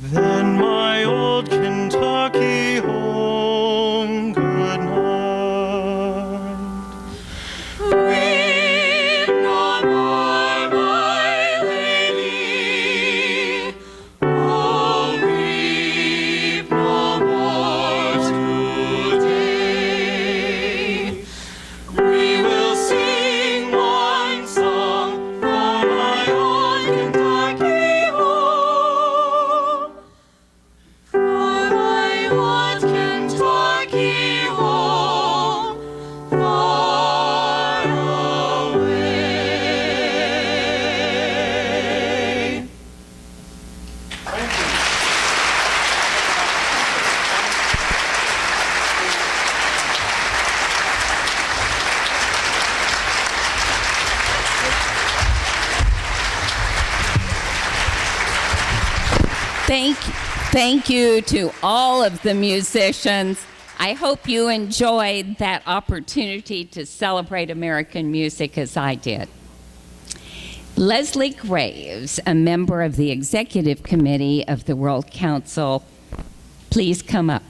Then my old Kentucky home, good night. weep no more, my lady. Oh, weep no more today. We will sing one song for my old Kentucky home. For my old Kentucky home, far away. Thank you to all of the musicians. I hope you enjoyed that opportunity to celebrate American music as I did. Leslie Graves, a member of the Executive Committee of the World Council, please come up.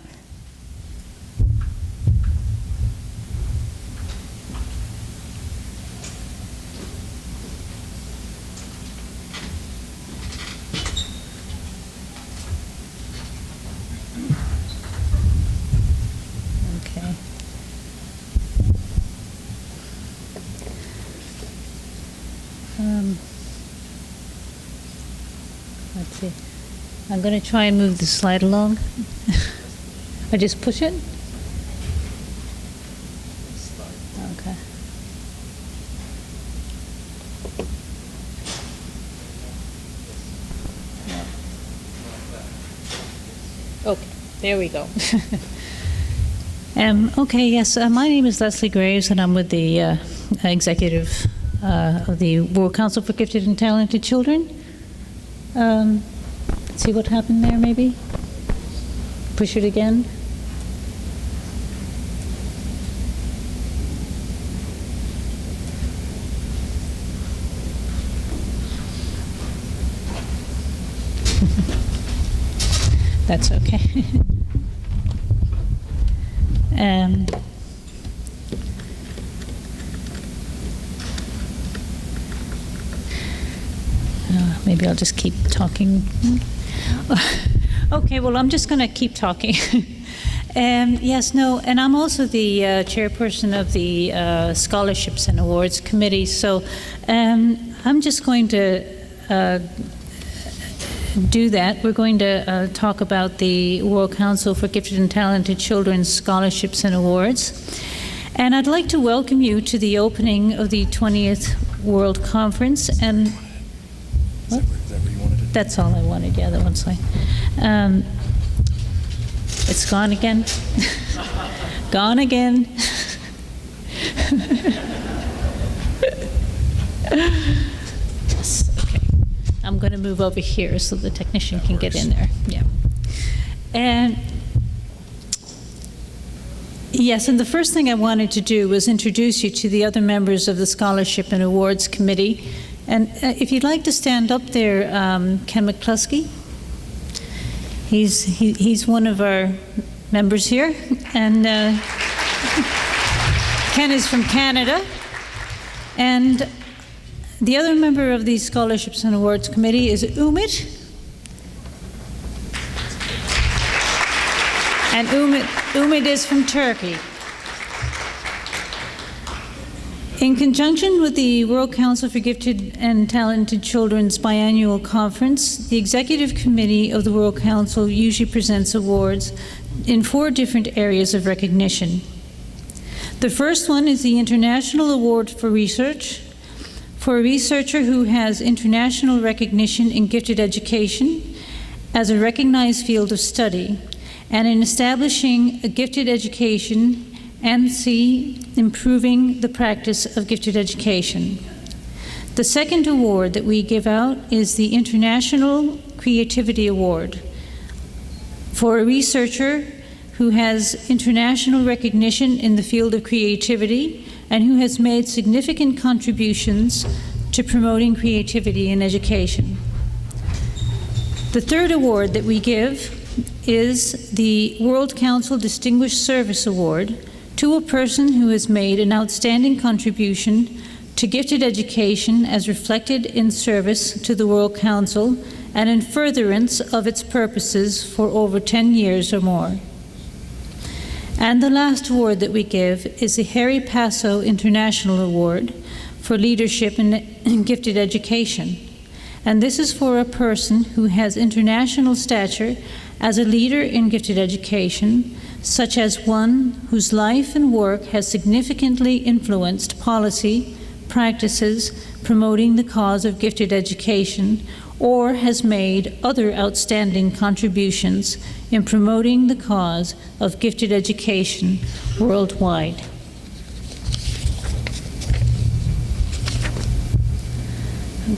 Okay. Let's see. I'm going to try and move the slide along. I just push it? Okay. Okay, there we go. Okay, yes, my name is Leslie Graves, and I'm with the executive of the World Council for Gifted and Talented Children. Let's see what happened there, maybe? Push it again. That's okay. Maybe I'll just keep talking. Okay, well, I'm just going to keep talking. Yes, no, and I'm also the chairperson of the Scholarships and Awards Committee, so I'm just going to do that. We're going to talk about the World Council for Gifted and Talented Children's Scholarships and Awards. And I'd like to welcome you to the opening of the 20th World Conference. And what? Is that what you wanted to do? That's all I wanted, yeah, that one's fine. It's gone again? Gone again. Yes, okay. I'm going to move over here so the technician can get in there. Yeah. And yes, and the first thing I wanted to do was introduce you to the other members of the Scholarship and Awards Committee. And if you'd like to stand up there, Ken McCluskey. He's one of our members here, and Ken is from Canada. And the other member of the Scholarships and Awards Committee is Umit. And Umit is from Turkey. In conjunction with the World Council for Gifted and Talented Children's Biennial Conference, the Executive Committee of the World Council usually presents awards in 4 different areas of recognition. The first one is the International Award for Research, for a researcher who has international recognition in gifted education as a recognized field of study, and in establishing a gifted education and improving the practice of gifted education. The second award that we give out is the International Creativity Award for a researcher who has international recognition in the field of creativity and who has made significant contributions to promoting creativity in education. The third award that we give is the World Council Distinguished Service Award to a person who has made an outstanding contribution to gifted education as reflected in service to the World Council and in furtherance of its purposes for over 10 years or more. And the last award that we give is the Harry Passo International Award for Leadership in Gifted Education. And this is for a person who has international stature as a leader in gifted education, such as one whose life and work has significantly influenced policy, practices promoting the cause of gifted education, or has made other outstanding contributions in promoting the cause of gifted education worldwide.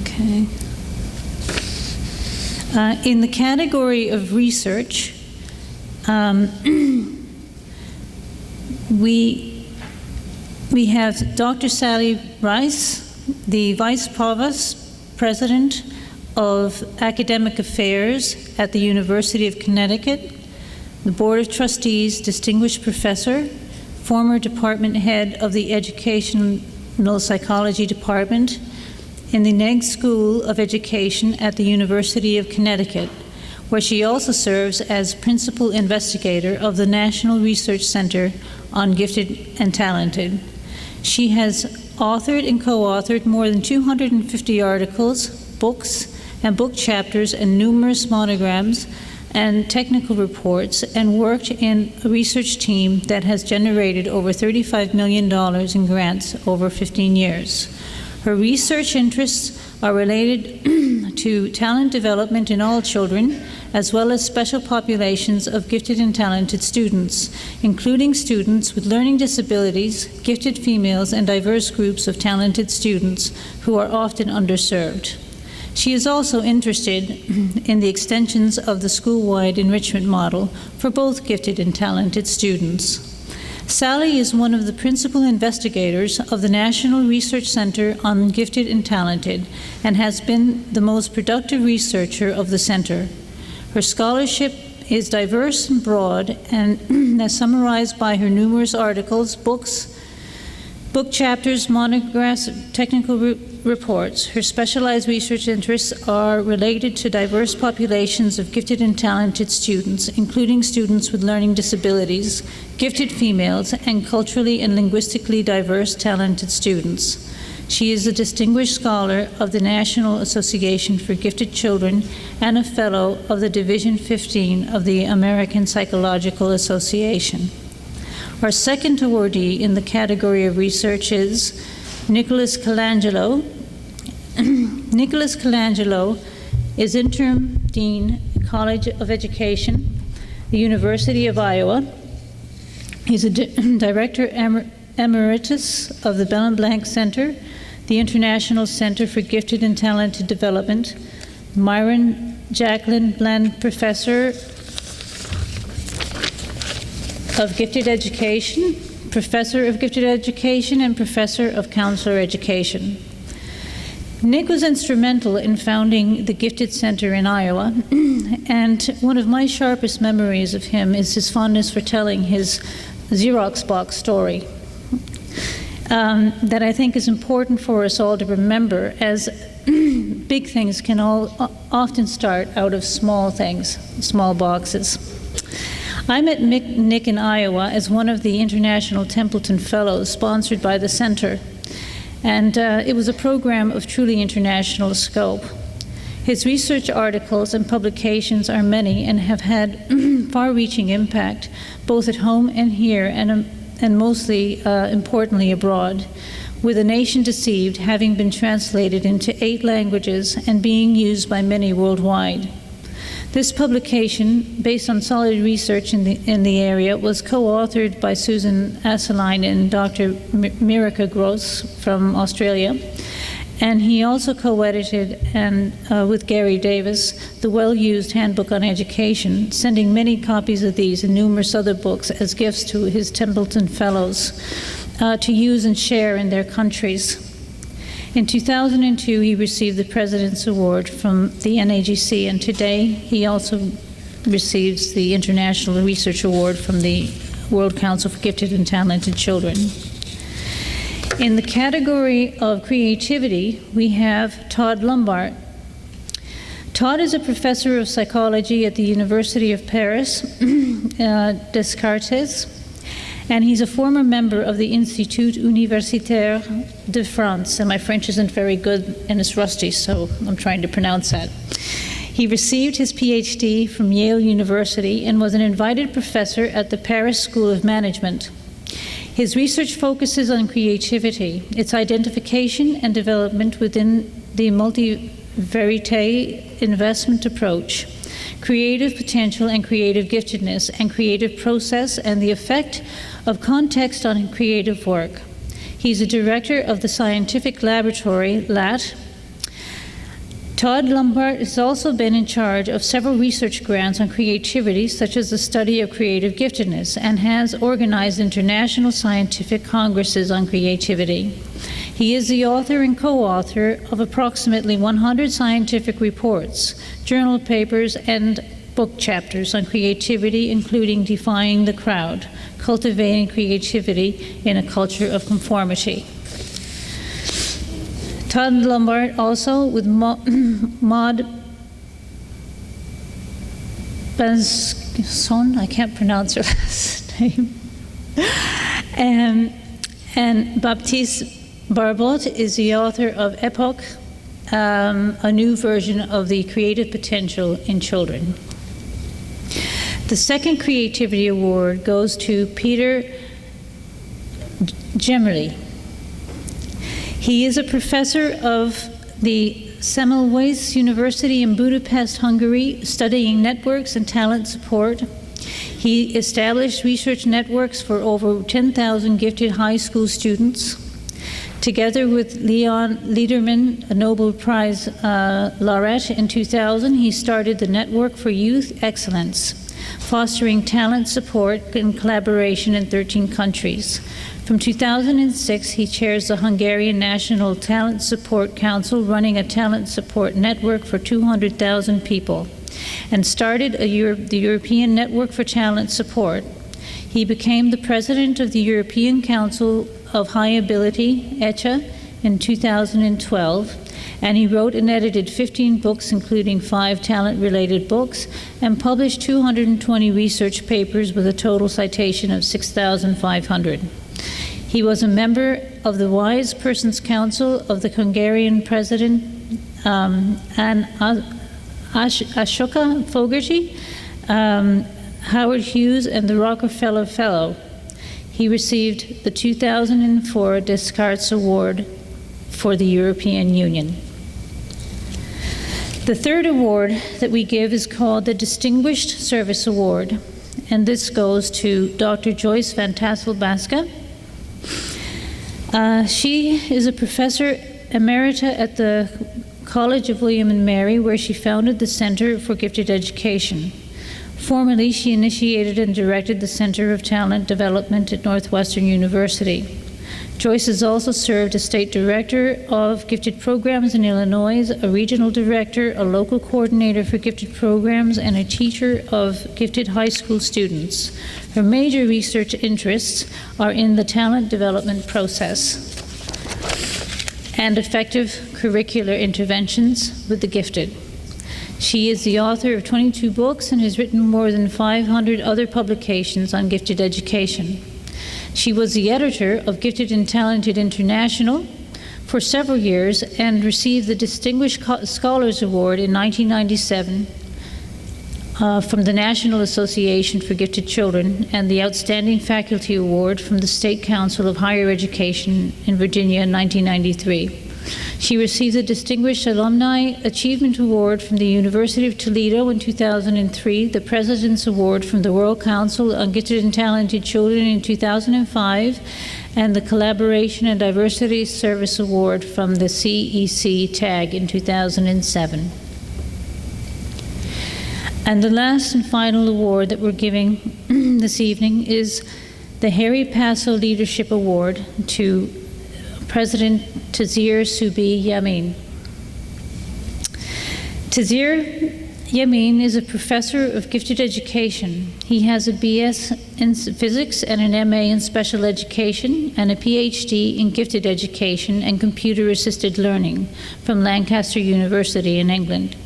Okay. In the category of research, we have Dr. Sally Rice, the Vice Provost President of Academic Affairs at the University of Connecticut, the Board of Trustees Distinguished Professor, former Department Head of the Educational Psychology Department in the Negg School of Education at the University of Connecticut, where she also serves as Principal Investigator of the National Research Center on Gifted and Talented. She has authored and co-authored more than 250 articles, books, and book chapters, and numerous monograms and technical reports, and worked in a research team that has generated over $35 million in grants over 15 years. Her research interests are related to talent development in all children, as well as special populations of gifted and talented students, including students with learning disabilities, gifted females, and diverse groups of talented students who are often underserved. She is also interested in the extensions of the school-wide enrichment model for both gifted and talented students. Sally is one of the principal investigators of the National Research Center on Gifted and Talented and has been the most productive researcher of the center. Her scholarship is diverse and broad, and as summarized by her numerous articles, books, book chapters, monographs, technical reports. Her specialized research interests are related to diverse populations of gifted and talented students, including students with learning disabilities, gifted females, and culturally and linguistically diverse talented students. She is a distinguished scholar of the National Association for Gifted Children and a fellow of the Division 15 of the American Psychological Association. Our second awardee in the category of research is Nicholas Colangelo. Nicholas Colangelo is Interim Dean, College of Education, the University of Iowa, He's a Director Emeritus of the Bellin Blanc Center, the International Center for Gifted and Talented Development, Myron Jacqueline Bland Professor of Gifted Education, Professor of Gifted Education, and Professor of Counselor Education. Nick was instrumental in founding the Gifted Center in Iowa, and one of my sharpest memories of him is his fondness for telling his Xerox box story that I think is important for us all to remember, as big things can often start out of small things, small boxes. I met Nick in Iowa as one of the International Templeton Fellows sponsored by the Center, and it was a program of truly international scope. His research articles and publications are many and have had far-reaching impact, both at home and here, and mostly importantly abroad, with A Nation Deceived having been translated into 8 languages and being used by many worldwide. This publication, based on solid research in the area, was co-authored by Susan Asseline and Dr. Mirka Gross from Australia, and he also co-edited with Gary Davis the well-used Handbook on Education, sending many copies of these and numerous other books as gifts to his Templeton Fellows to use and share in their countries. In 2002, he received the President's Award from the NAGC, and today he also receives the International Research Award from the World Council for Gifted and Talented Children. In the category of creativity, we have Todd Lombard. Todd is a professor of psychology at the University of Paris, Descartes, and he's a former member of the Institut Universitaire de France, and my French isn't very good and it's rusty, so I'm trying to pronounce that. He received his PhD from Yale University and was an invited professor at the Paris School of Management. His research focuses on creativity, its identification and development within the multivariate investment approach, creative potential and creative giftedness, and creative process and the effect of context on creative work. He's a director of the Scientific Laboratory, LAT. Todd Lombard has also been in charge of several research grants on creativity, such as the study of creative giftedness, and has organized international scientific congresses on creativity. He is the author and co-author of approximately 100 scientific reports, journal papers, and book chapters on creativity, including Defying the Crowd, Cultivating Creativity in a Culture of Conformity. Todd Lombard also, with Maud Benson, I can't pronounce her last name, and Baptiste Barbot is the author of Epoch, a new version of the creative potential in children. The second Creativity Award goes to Peter Gemerly. He is a professor of the Semmelweis University in Budapest, Hungary, studying networks and talent support. He established research networks for over 10,000 gifted high school students. Together with Leon Lederman, a Nobel Prize laureate in 2000, he started the Network for Youth Excellence, fostering talent support and collaboration in 13 countries. From 2006, he chairs the Hungarian National Talent Support Council, running a talent support network for 200,000 people, and started the European Network for Talent Support. He became the president of the European Council of High Ability, ECHA, in 2012, and he wrote and edited 15 books, including 5 talent-related books, and published 220 research papers with a total citation of 6,500. He was a member of the Wise Persons Council of the Hungarian President Ashoka Fogarty, Howard Hughes, and the Rockefeller Fellow. He received the 2004 Descartes Award for the European Union. The third award that we give is called the Distinguished Service Award, and this goes to Dr. Joyce Van Tassel-Baska. She is a professor emerita at the College of William and Mary, where she founded the Center for Gifted Education. Formerly, she initiated and directed the Center of Talent Development at Northwestern University. Joyce has also served as State Director of Gifted Programs in Illinois, a Regional Director, a Local Coordinator for Gifted Programs, and a Teacher of Gifted High School students. Her major research interests are in the talent development process and effective curricular interventions with the gifted. She is the author of 22 books and has written more than 500 other publications on gifted education. She was the editor of Gifted and Talented International for several years and received the Distinguished Scholars Award in 1997 from the National Association for Gifted Children and the Outstanding Faculty Award from the State Council of Higher Education in Virginia in 1993. She received the Distinguished Alumni Achievement Award from the University of Toledo in 2003, the President's Award from the World Council on Gifted and Talented Children in 2005, and the Collaboration and Diversity Service Award from the CEC TAG in 2007. And the last and final award that we're giving this evening is the Harry Passo Leadership Award to President Tazir Subi Yamin. Tazir Yamin is a professor of gifted education. He has a BS in physics and an MA in special education and a PhD in gifted education and computer-assisted learning from Lancaster University in England.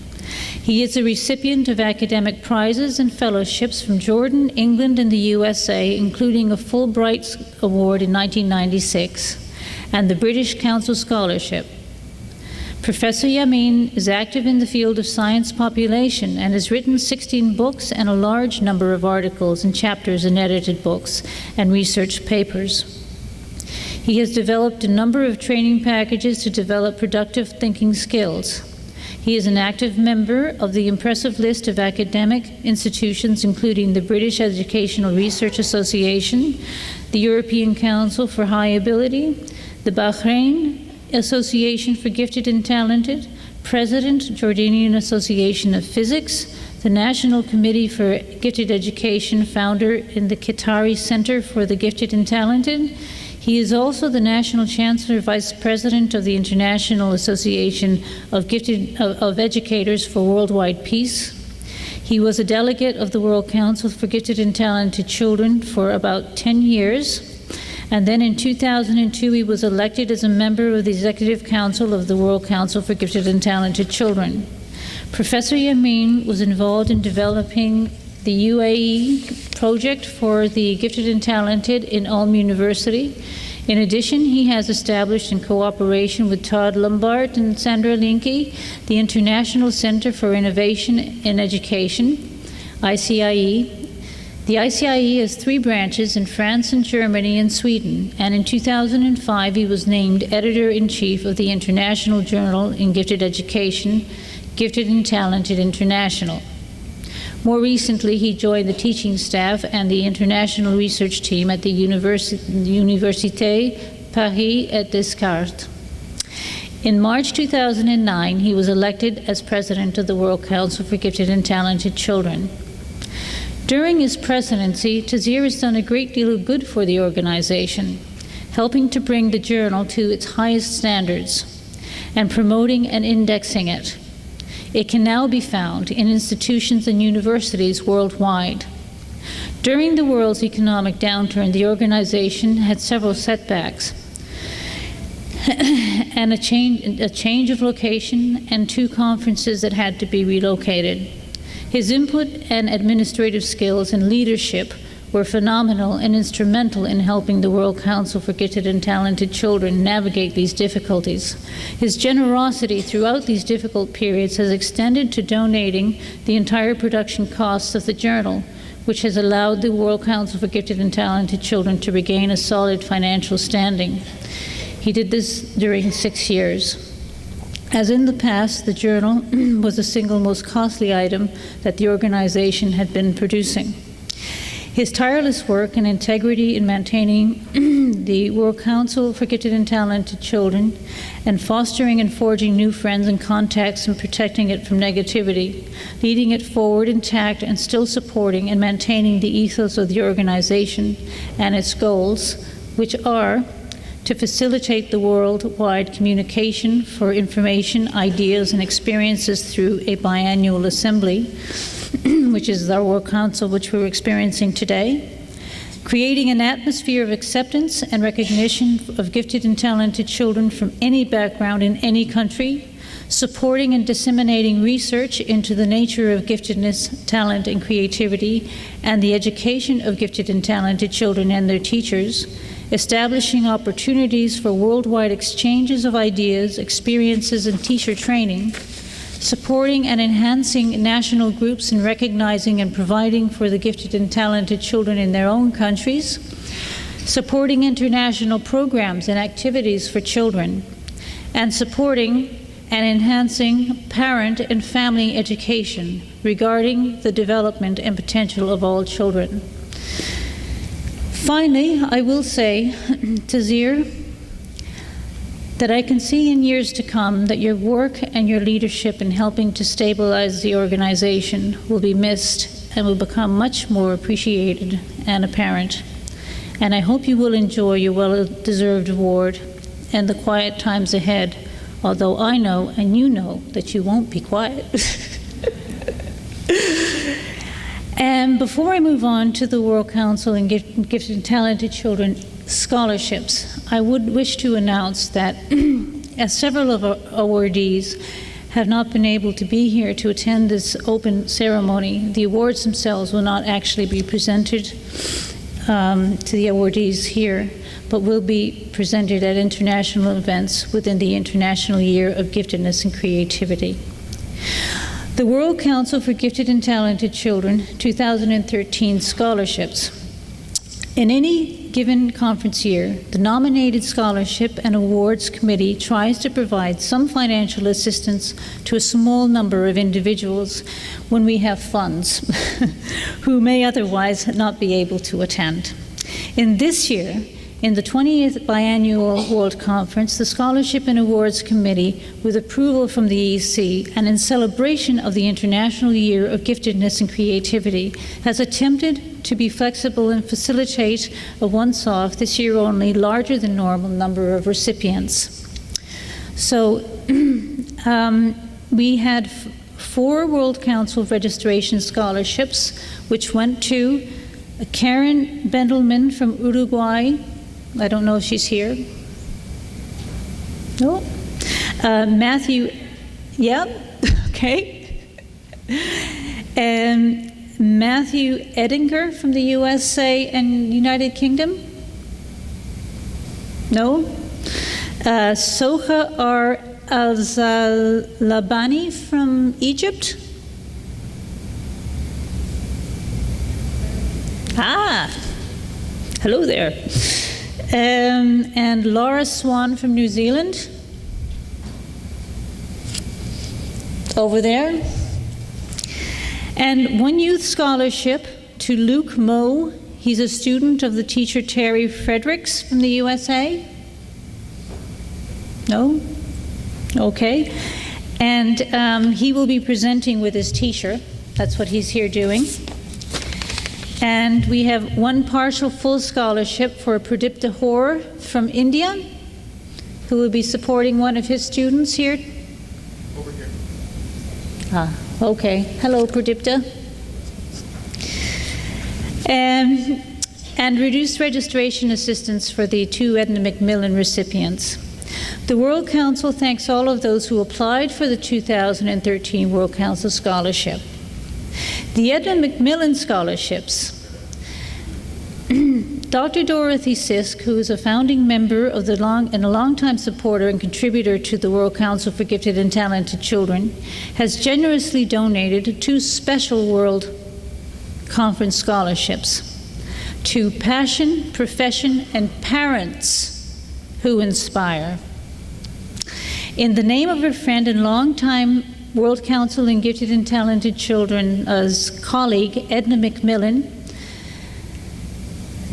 He is a recipient of academic prizes and fellowships from Jordan, England, and the USA, including a Fulbright Award in 1996 and the British Council Scholarship. Professor Yamin is active in the field of science population and has written 16 books and a large number of articles and chapters in edited books and research papers. He has developed a number of training packages to develop productive thinking skills. He is an active member of the impressive list of academic institutions, including the British Educational Research Association, the European Council for High Ability, the Bahrain Association for Gifted and Talented, President, Jordanian Association of Physics, the National Committee for Gifted Education, founder in the Qatari Center for the Gifted and Talented. He is also the National Chancellor, Vice President of the International Association of Educators for Worldwide Peace. He was a delegate of the World Council for Gifted and Talented Children for about 10 years. And then in 2002, he was elected as a member of the Executive Council of the World Council for Gifted and Talented Children. Professor Yamin was involved in developing the UAE project for the Gifted and Talented in Ulm University. In addition, he has established, in cooperation with Todd Lombard and Sandra Linke, the International Center for Innovation in Education, ICIE. The ICIE has 3 branches in France and Germany and Sweden, and in 2005 he was named Editor-in-Chief of the International Journal in Gifted Education, Gifted and Talented International. More recently, he joined the teaching staff and the international research team at the Université Paris at Descartes. In March 2009, he was elected as President of the World Council for Gifted and Talented Children. During his presidency, Tazir has done a great deal of good for the organization, helping to bring the journal to its highest standards and promoting and indexing it. It can now be found in institutions and universities worldwide. During the world's economic downturn, the organization had several setbacks and a change of location and 2 conferences that had to be relocated. His input and administrative skills and leadership were phenomenal and instrumental in helping the World Council for Gifted and Talented Children navigate these difficulties. His generosity throughout these difficult periods has extended to donating the entire production costs of the journal, which has allowed the World Council for Gifted and Talented Children to regain a solid financial standing. He did this during 6 years. As in the past, the journal was the single most costly item that the organization had been producing. His tireless work and integrity in maintaining the World Council for Gifted and Talented Children and fostering and forging new friends and contacts and protecting it from negativity, leading it forward intact and still supporting and maintaining the ethos of the organization and its goals, which are to facilitate the worldwide communication for information, ideas, and experiences through a biannual assembly, which is our World Council, which we're experiencing today, creating an atmosphere of acceptance and recognition of gifted and talented children from any background in any country, supporting and disseminating research into the nature of giftedness, talent, and creativity, and the education of gifted and talented children and their teachers, establishing opportunities for worldwide exchanges of ideas, experiences, and teacher training, supporting and enhancing national groups in recognizing and providing for the gifted and talented children in their own countries, supporting international programs and activities for children, and supporting and enhancing parent and family education regarding the development and potential of all children. Finally, I will say, Tazir, that I can see in years to come that your work and your leadership in helping to stabilize the organization will be missed and will become much more appreciated and apparent. And I hope you will enjoy your well-deserved award and the quiet times ahead, although I know and you know that you won't be quiet. And before I move on to the World Council and Gifted and Talented Children scholarships, I would wish to announce that as several of our awardees have not been able to be here to attend this open ceremony, the awards themselves will not actually be presented to the awardees here, but will be presented at international events within the International Year of Giftedness and Creativity. The World Council for Gifted and Talented Children 2013 scholarships. In any given conference year, the nominated scholarship and awards committee tries to provide some financial assistance to a small number of individuals when we have funds who may otherwise not be able to attend. In this year, in the 20th Biennial World Conference, the Scholarship and Awards Committee, with approval from the EC and in celebration of the International Year of Giftedness and Creativity, has attempted to be flexible and facilitate a once-off, this year only, larger than normal number of recipients. So we had 4 World Council registration scholarships, which went to Karen Bendelman from Uruguay. I don't know if she's here. No? Matthew, yeah, okay. And Matthew Edinger from the USA and United Kingdom? No? Soha R. Al-Zalabani from Egypt? Ah, hello there. And Laura Swan from New Zealand, over there. And one youth scholarship to Luke Moe. He's a student of the teacher Terry Fredericks from the USA. No? Okay. And he will be presenting with his teacher. That's what he's here doing. And we have 1 partial full scholarship for Pradipta Hoare from India, who will be supporting one of his students here. Over here. Ah, okay. Hello, Pradipta. And reduced registration assistance for the 2 Edna McMillan recipients. The World Council thanks all of those who applied for the 2013 World Council Scholarship. The Edna McMillan scholarships. Dr. Dorothy Sisk, who is a founding member of and a longtime supporter and contributor to the World Council for Gifted and Talented Children, has generously donated 2 special World Conference scholarships to Passion, Profession, and Parents Who Inspire. In the name of her friend and longtime World Council and Gifted and Talented Children's colleague, Edna McMillan,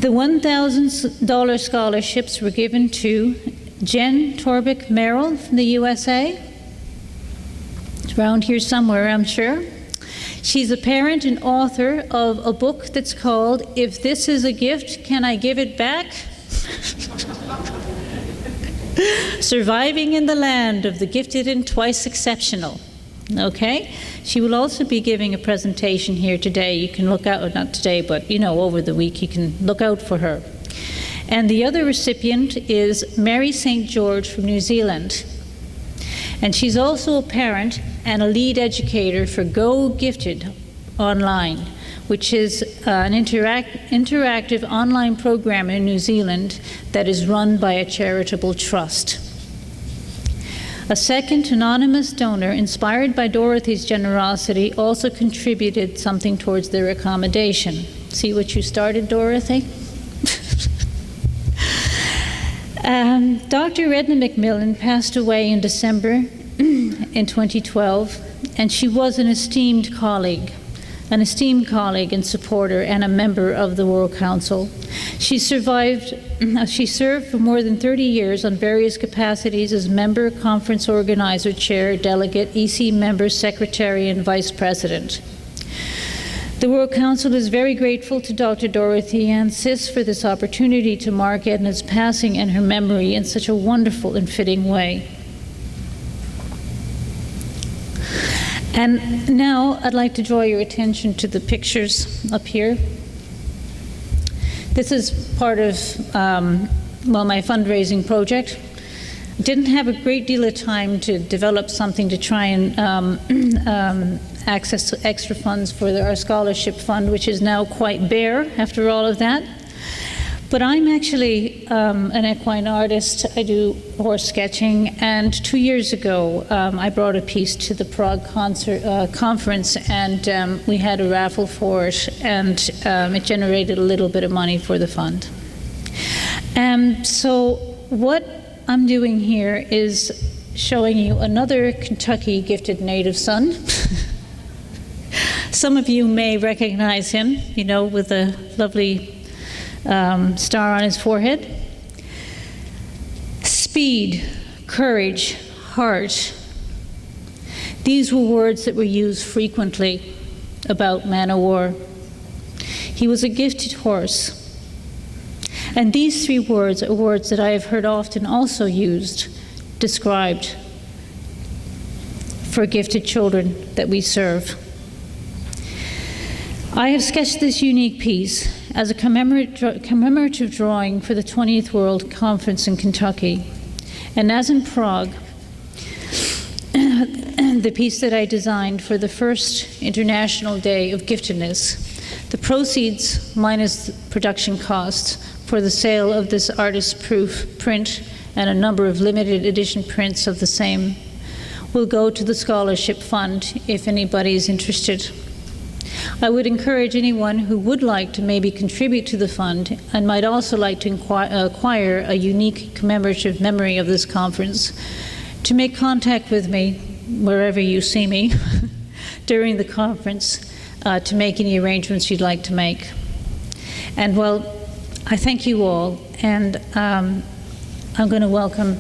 The $1,000 scholarships were given to Jen Torbick Merrill from the USA. It's around here somewhere, I'm sure. She's a parent and author of a book that's called If This Is a Gift, Can I Give It Back? Surviving in the Land of the Gifted and Twice Exceptional. Okay? She will also be giving a presentation here today. You can look out, not today, but over the week, you can look out for her. And the other recipient is Mary St. George from New Zealand. And she's also a parent and a lead educator for Go Gifted Online, which is an interactive online program in New Zealand that is run by a charitable trust. A second anonymous donor, inspired by Dorothy's generosity, also contributed something towards their accommodation. See what you started, Dorothy? Dr. Edna McMillan passed away in December in 2012, and she was an esteemed colleague and supporter and a member of the World Council. She served for more than 30 years on various capacities as member, conference organizer, chair, delegate, EC member, secretary, and vice president. The World Council is very grateful to Dr. Dorothy Ann Sis for this opportunity to mark Edna's passing and her memory in such a wonderful and fitting way. And now I'd like to draw your attention to the pictures up here. This is part of, my fundraising project. Didn't have a great deal of time to develop something to try and access extra funds for our scholarship fund, which is now quite bare after all of that. But I'm actually an equine artist. I do horse sketching, and 2 years ago I brought a piece to the Prague conference, and we had a raffle for it, and it generated a little bit of money for the fund. So what I'm doing here is showing you another Kentucky gifted native son. Some of you may recognize him, with a lovely star on his forehead. Speed, courage, heart. These were words that were used frequently about man o' war. He was a gifted horse. And these three words are words that I have heard often also used, described for gifted children that we serve. I have sketched this unique piece as a commemorative drawing for the 20th World Conference in Kentucky. And as in Prague, the piece that I designed for the first International Day of Giftedness, the proceeds minus production costs for the sale of this artist-proof print and a number of limited edition prints of the same will go to the scholarship fund if anybody is interested. I would encourage anyone who would like to maybe contribute to the fund and might also like to acquire a unique commemorative memory of this conference to make contact with me wherever you see me during the conference to make any arrangements you'd like to make. And well, I thank you all, and I'm going to welcome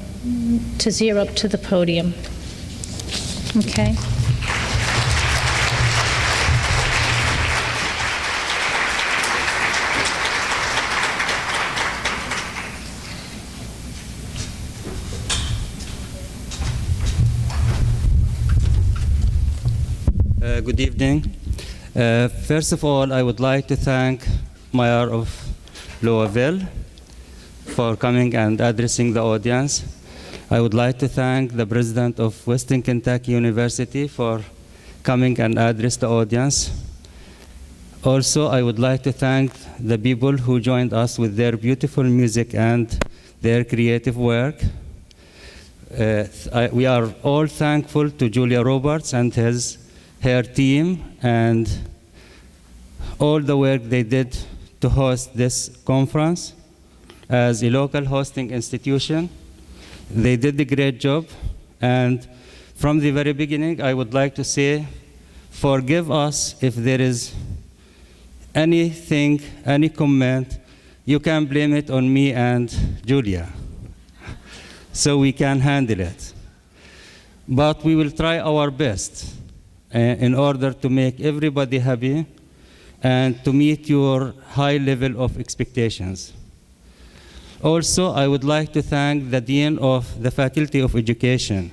Tazir up to the podium. Okay. Good evening. First of all, I would like to thank Mayor of Louisville for coming and addressing the audience. I would like to thank the President of Western Kentucky University for coming and address the audience. Also, I would like to thank the people who joined us with their beautiful music and their creative work. We are all thankful to Julia Roberts and her team and all the work they did to host this conference. As a local hosting institution, they did a great job, and from the very beginning, I would like to say, forgive us if there is anything, any comment you can blame it on me and Julia. So we can handle it. But we will try our best in order to make everybody happy and to meet your high level of expectations. Also, I would like to thank the Dean of the Faculty of Education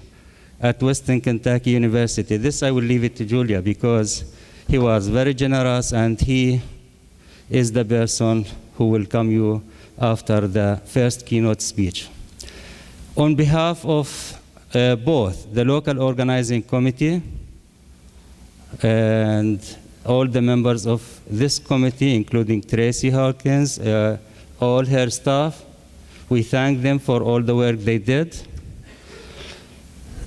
at Western Kentucky University. This I will leave it to Julia because he was very generous and he is the person who will come you after the first keynote speech. On behalf of both the local organizing committee and all the members of this committee, including Tracy Hawkins, all her staff, we thank them for all the work they did.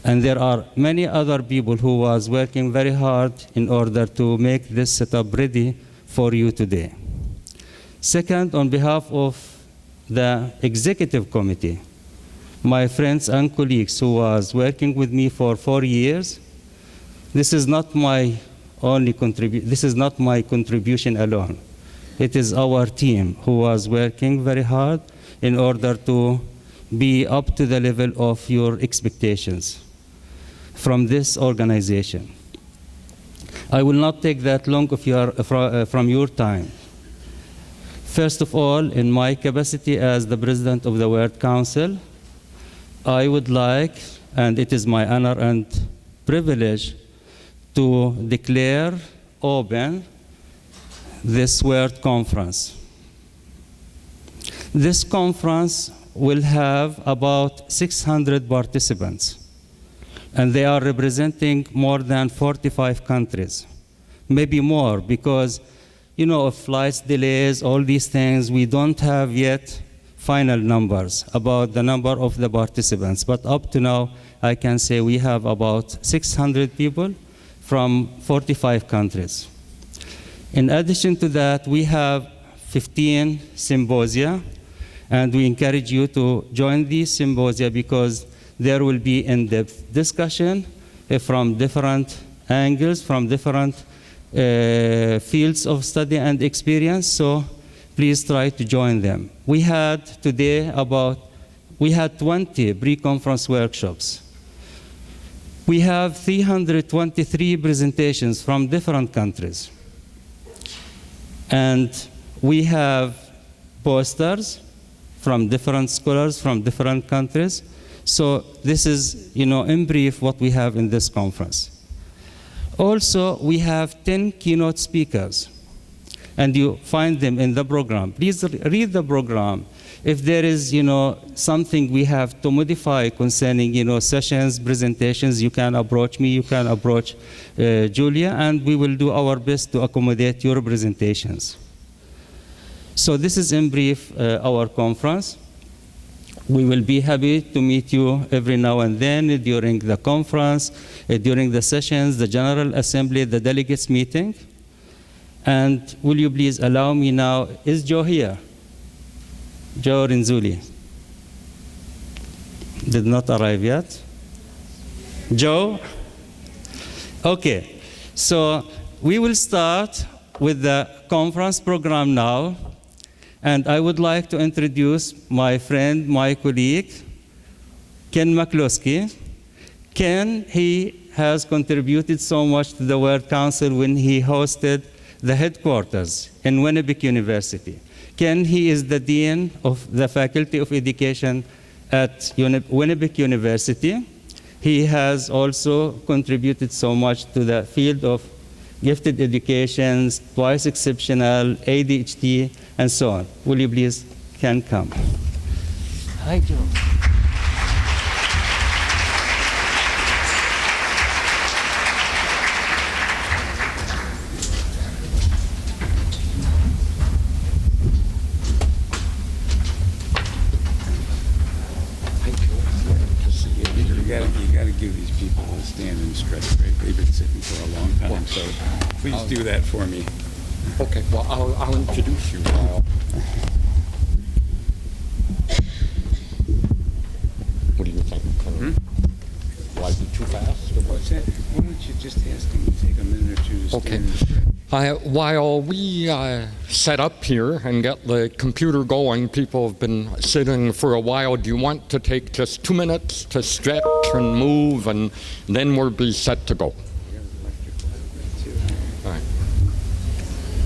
And there are many other people who was working very hard in order to make this setup ready for you today. Second, on behalf of the executive committee, my friends and colleagues who was working with me for 4 years, this is not my only this is not my contribution alone. It is our team who was working very hard in order to be up to the level of your expectations from this organization. I will not take that long of from your time. First of all, in my capacity as the President of the World Council, I would like, and it is my honor and privilege, to declare open this World Conference. This conference will have about 600 participants, and they are representing more than 45 countries, maybe more, because of flights delays, all these things, we don't have yet final numbers about the number of the participants. But up to now, I can say we have about 600 people from 45 countries. In addition to that, we have 15 symposia, and we encourage you to join these symposia because there will be in-depth discussion from different angles, from different fields of study and experience, so please try to join them. We had today 20 pre-conference workshops. We have 323 presentations from different countries. And we have posters from different scholars from different countries. So this is, in brief, what we have in this conference. Also, we have 10 keynote speakers, and you find them in the program. Please read the program. If there is, something we have to modify concerning, sessions, presentations, you can approach me, you can approach Julia, and we will do our best to accommodate your presentations. So this is, in brief, our conference. We will be happy to meet you every now and then during the conference, during the sessions, the General Assembly, the delegates meeting. And will you please allow me now, is Joe here? Joe Renzulli. Did not arrive yet? Joe? Okay, so we will start with the conference program now. And I would like to introduce my friend, my colleague, Ken McCloskey. Ken, he has contributed so much to the World Council when he hosted the headquarters in Winnipeg University. Ken, he is the Dean of the Faculty of Education at Winnipeg University. He has also contributed so much to the field of gifted education, twice exceptional, ADHD, and so on. Will you please, Ken, come? Hi, Joe. You got to give these people a stand and stretch break. They've been sitting for a long time, so please do that for me. Okay, well, I'll introduce you now. What do you think? Will I be too fast? Or What's that? Why don't you just ask them to take a minute or two to stand and stretch? While we set up here and get the computer going, people have been sitting for a while. Do you want to take just 2 minutes to stretch and move, and then we'll be set to go?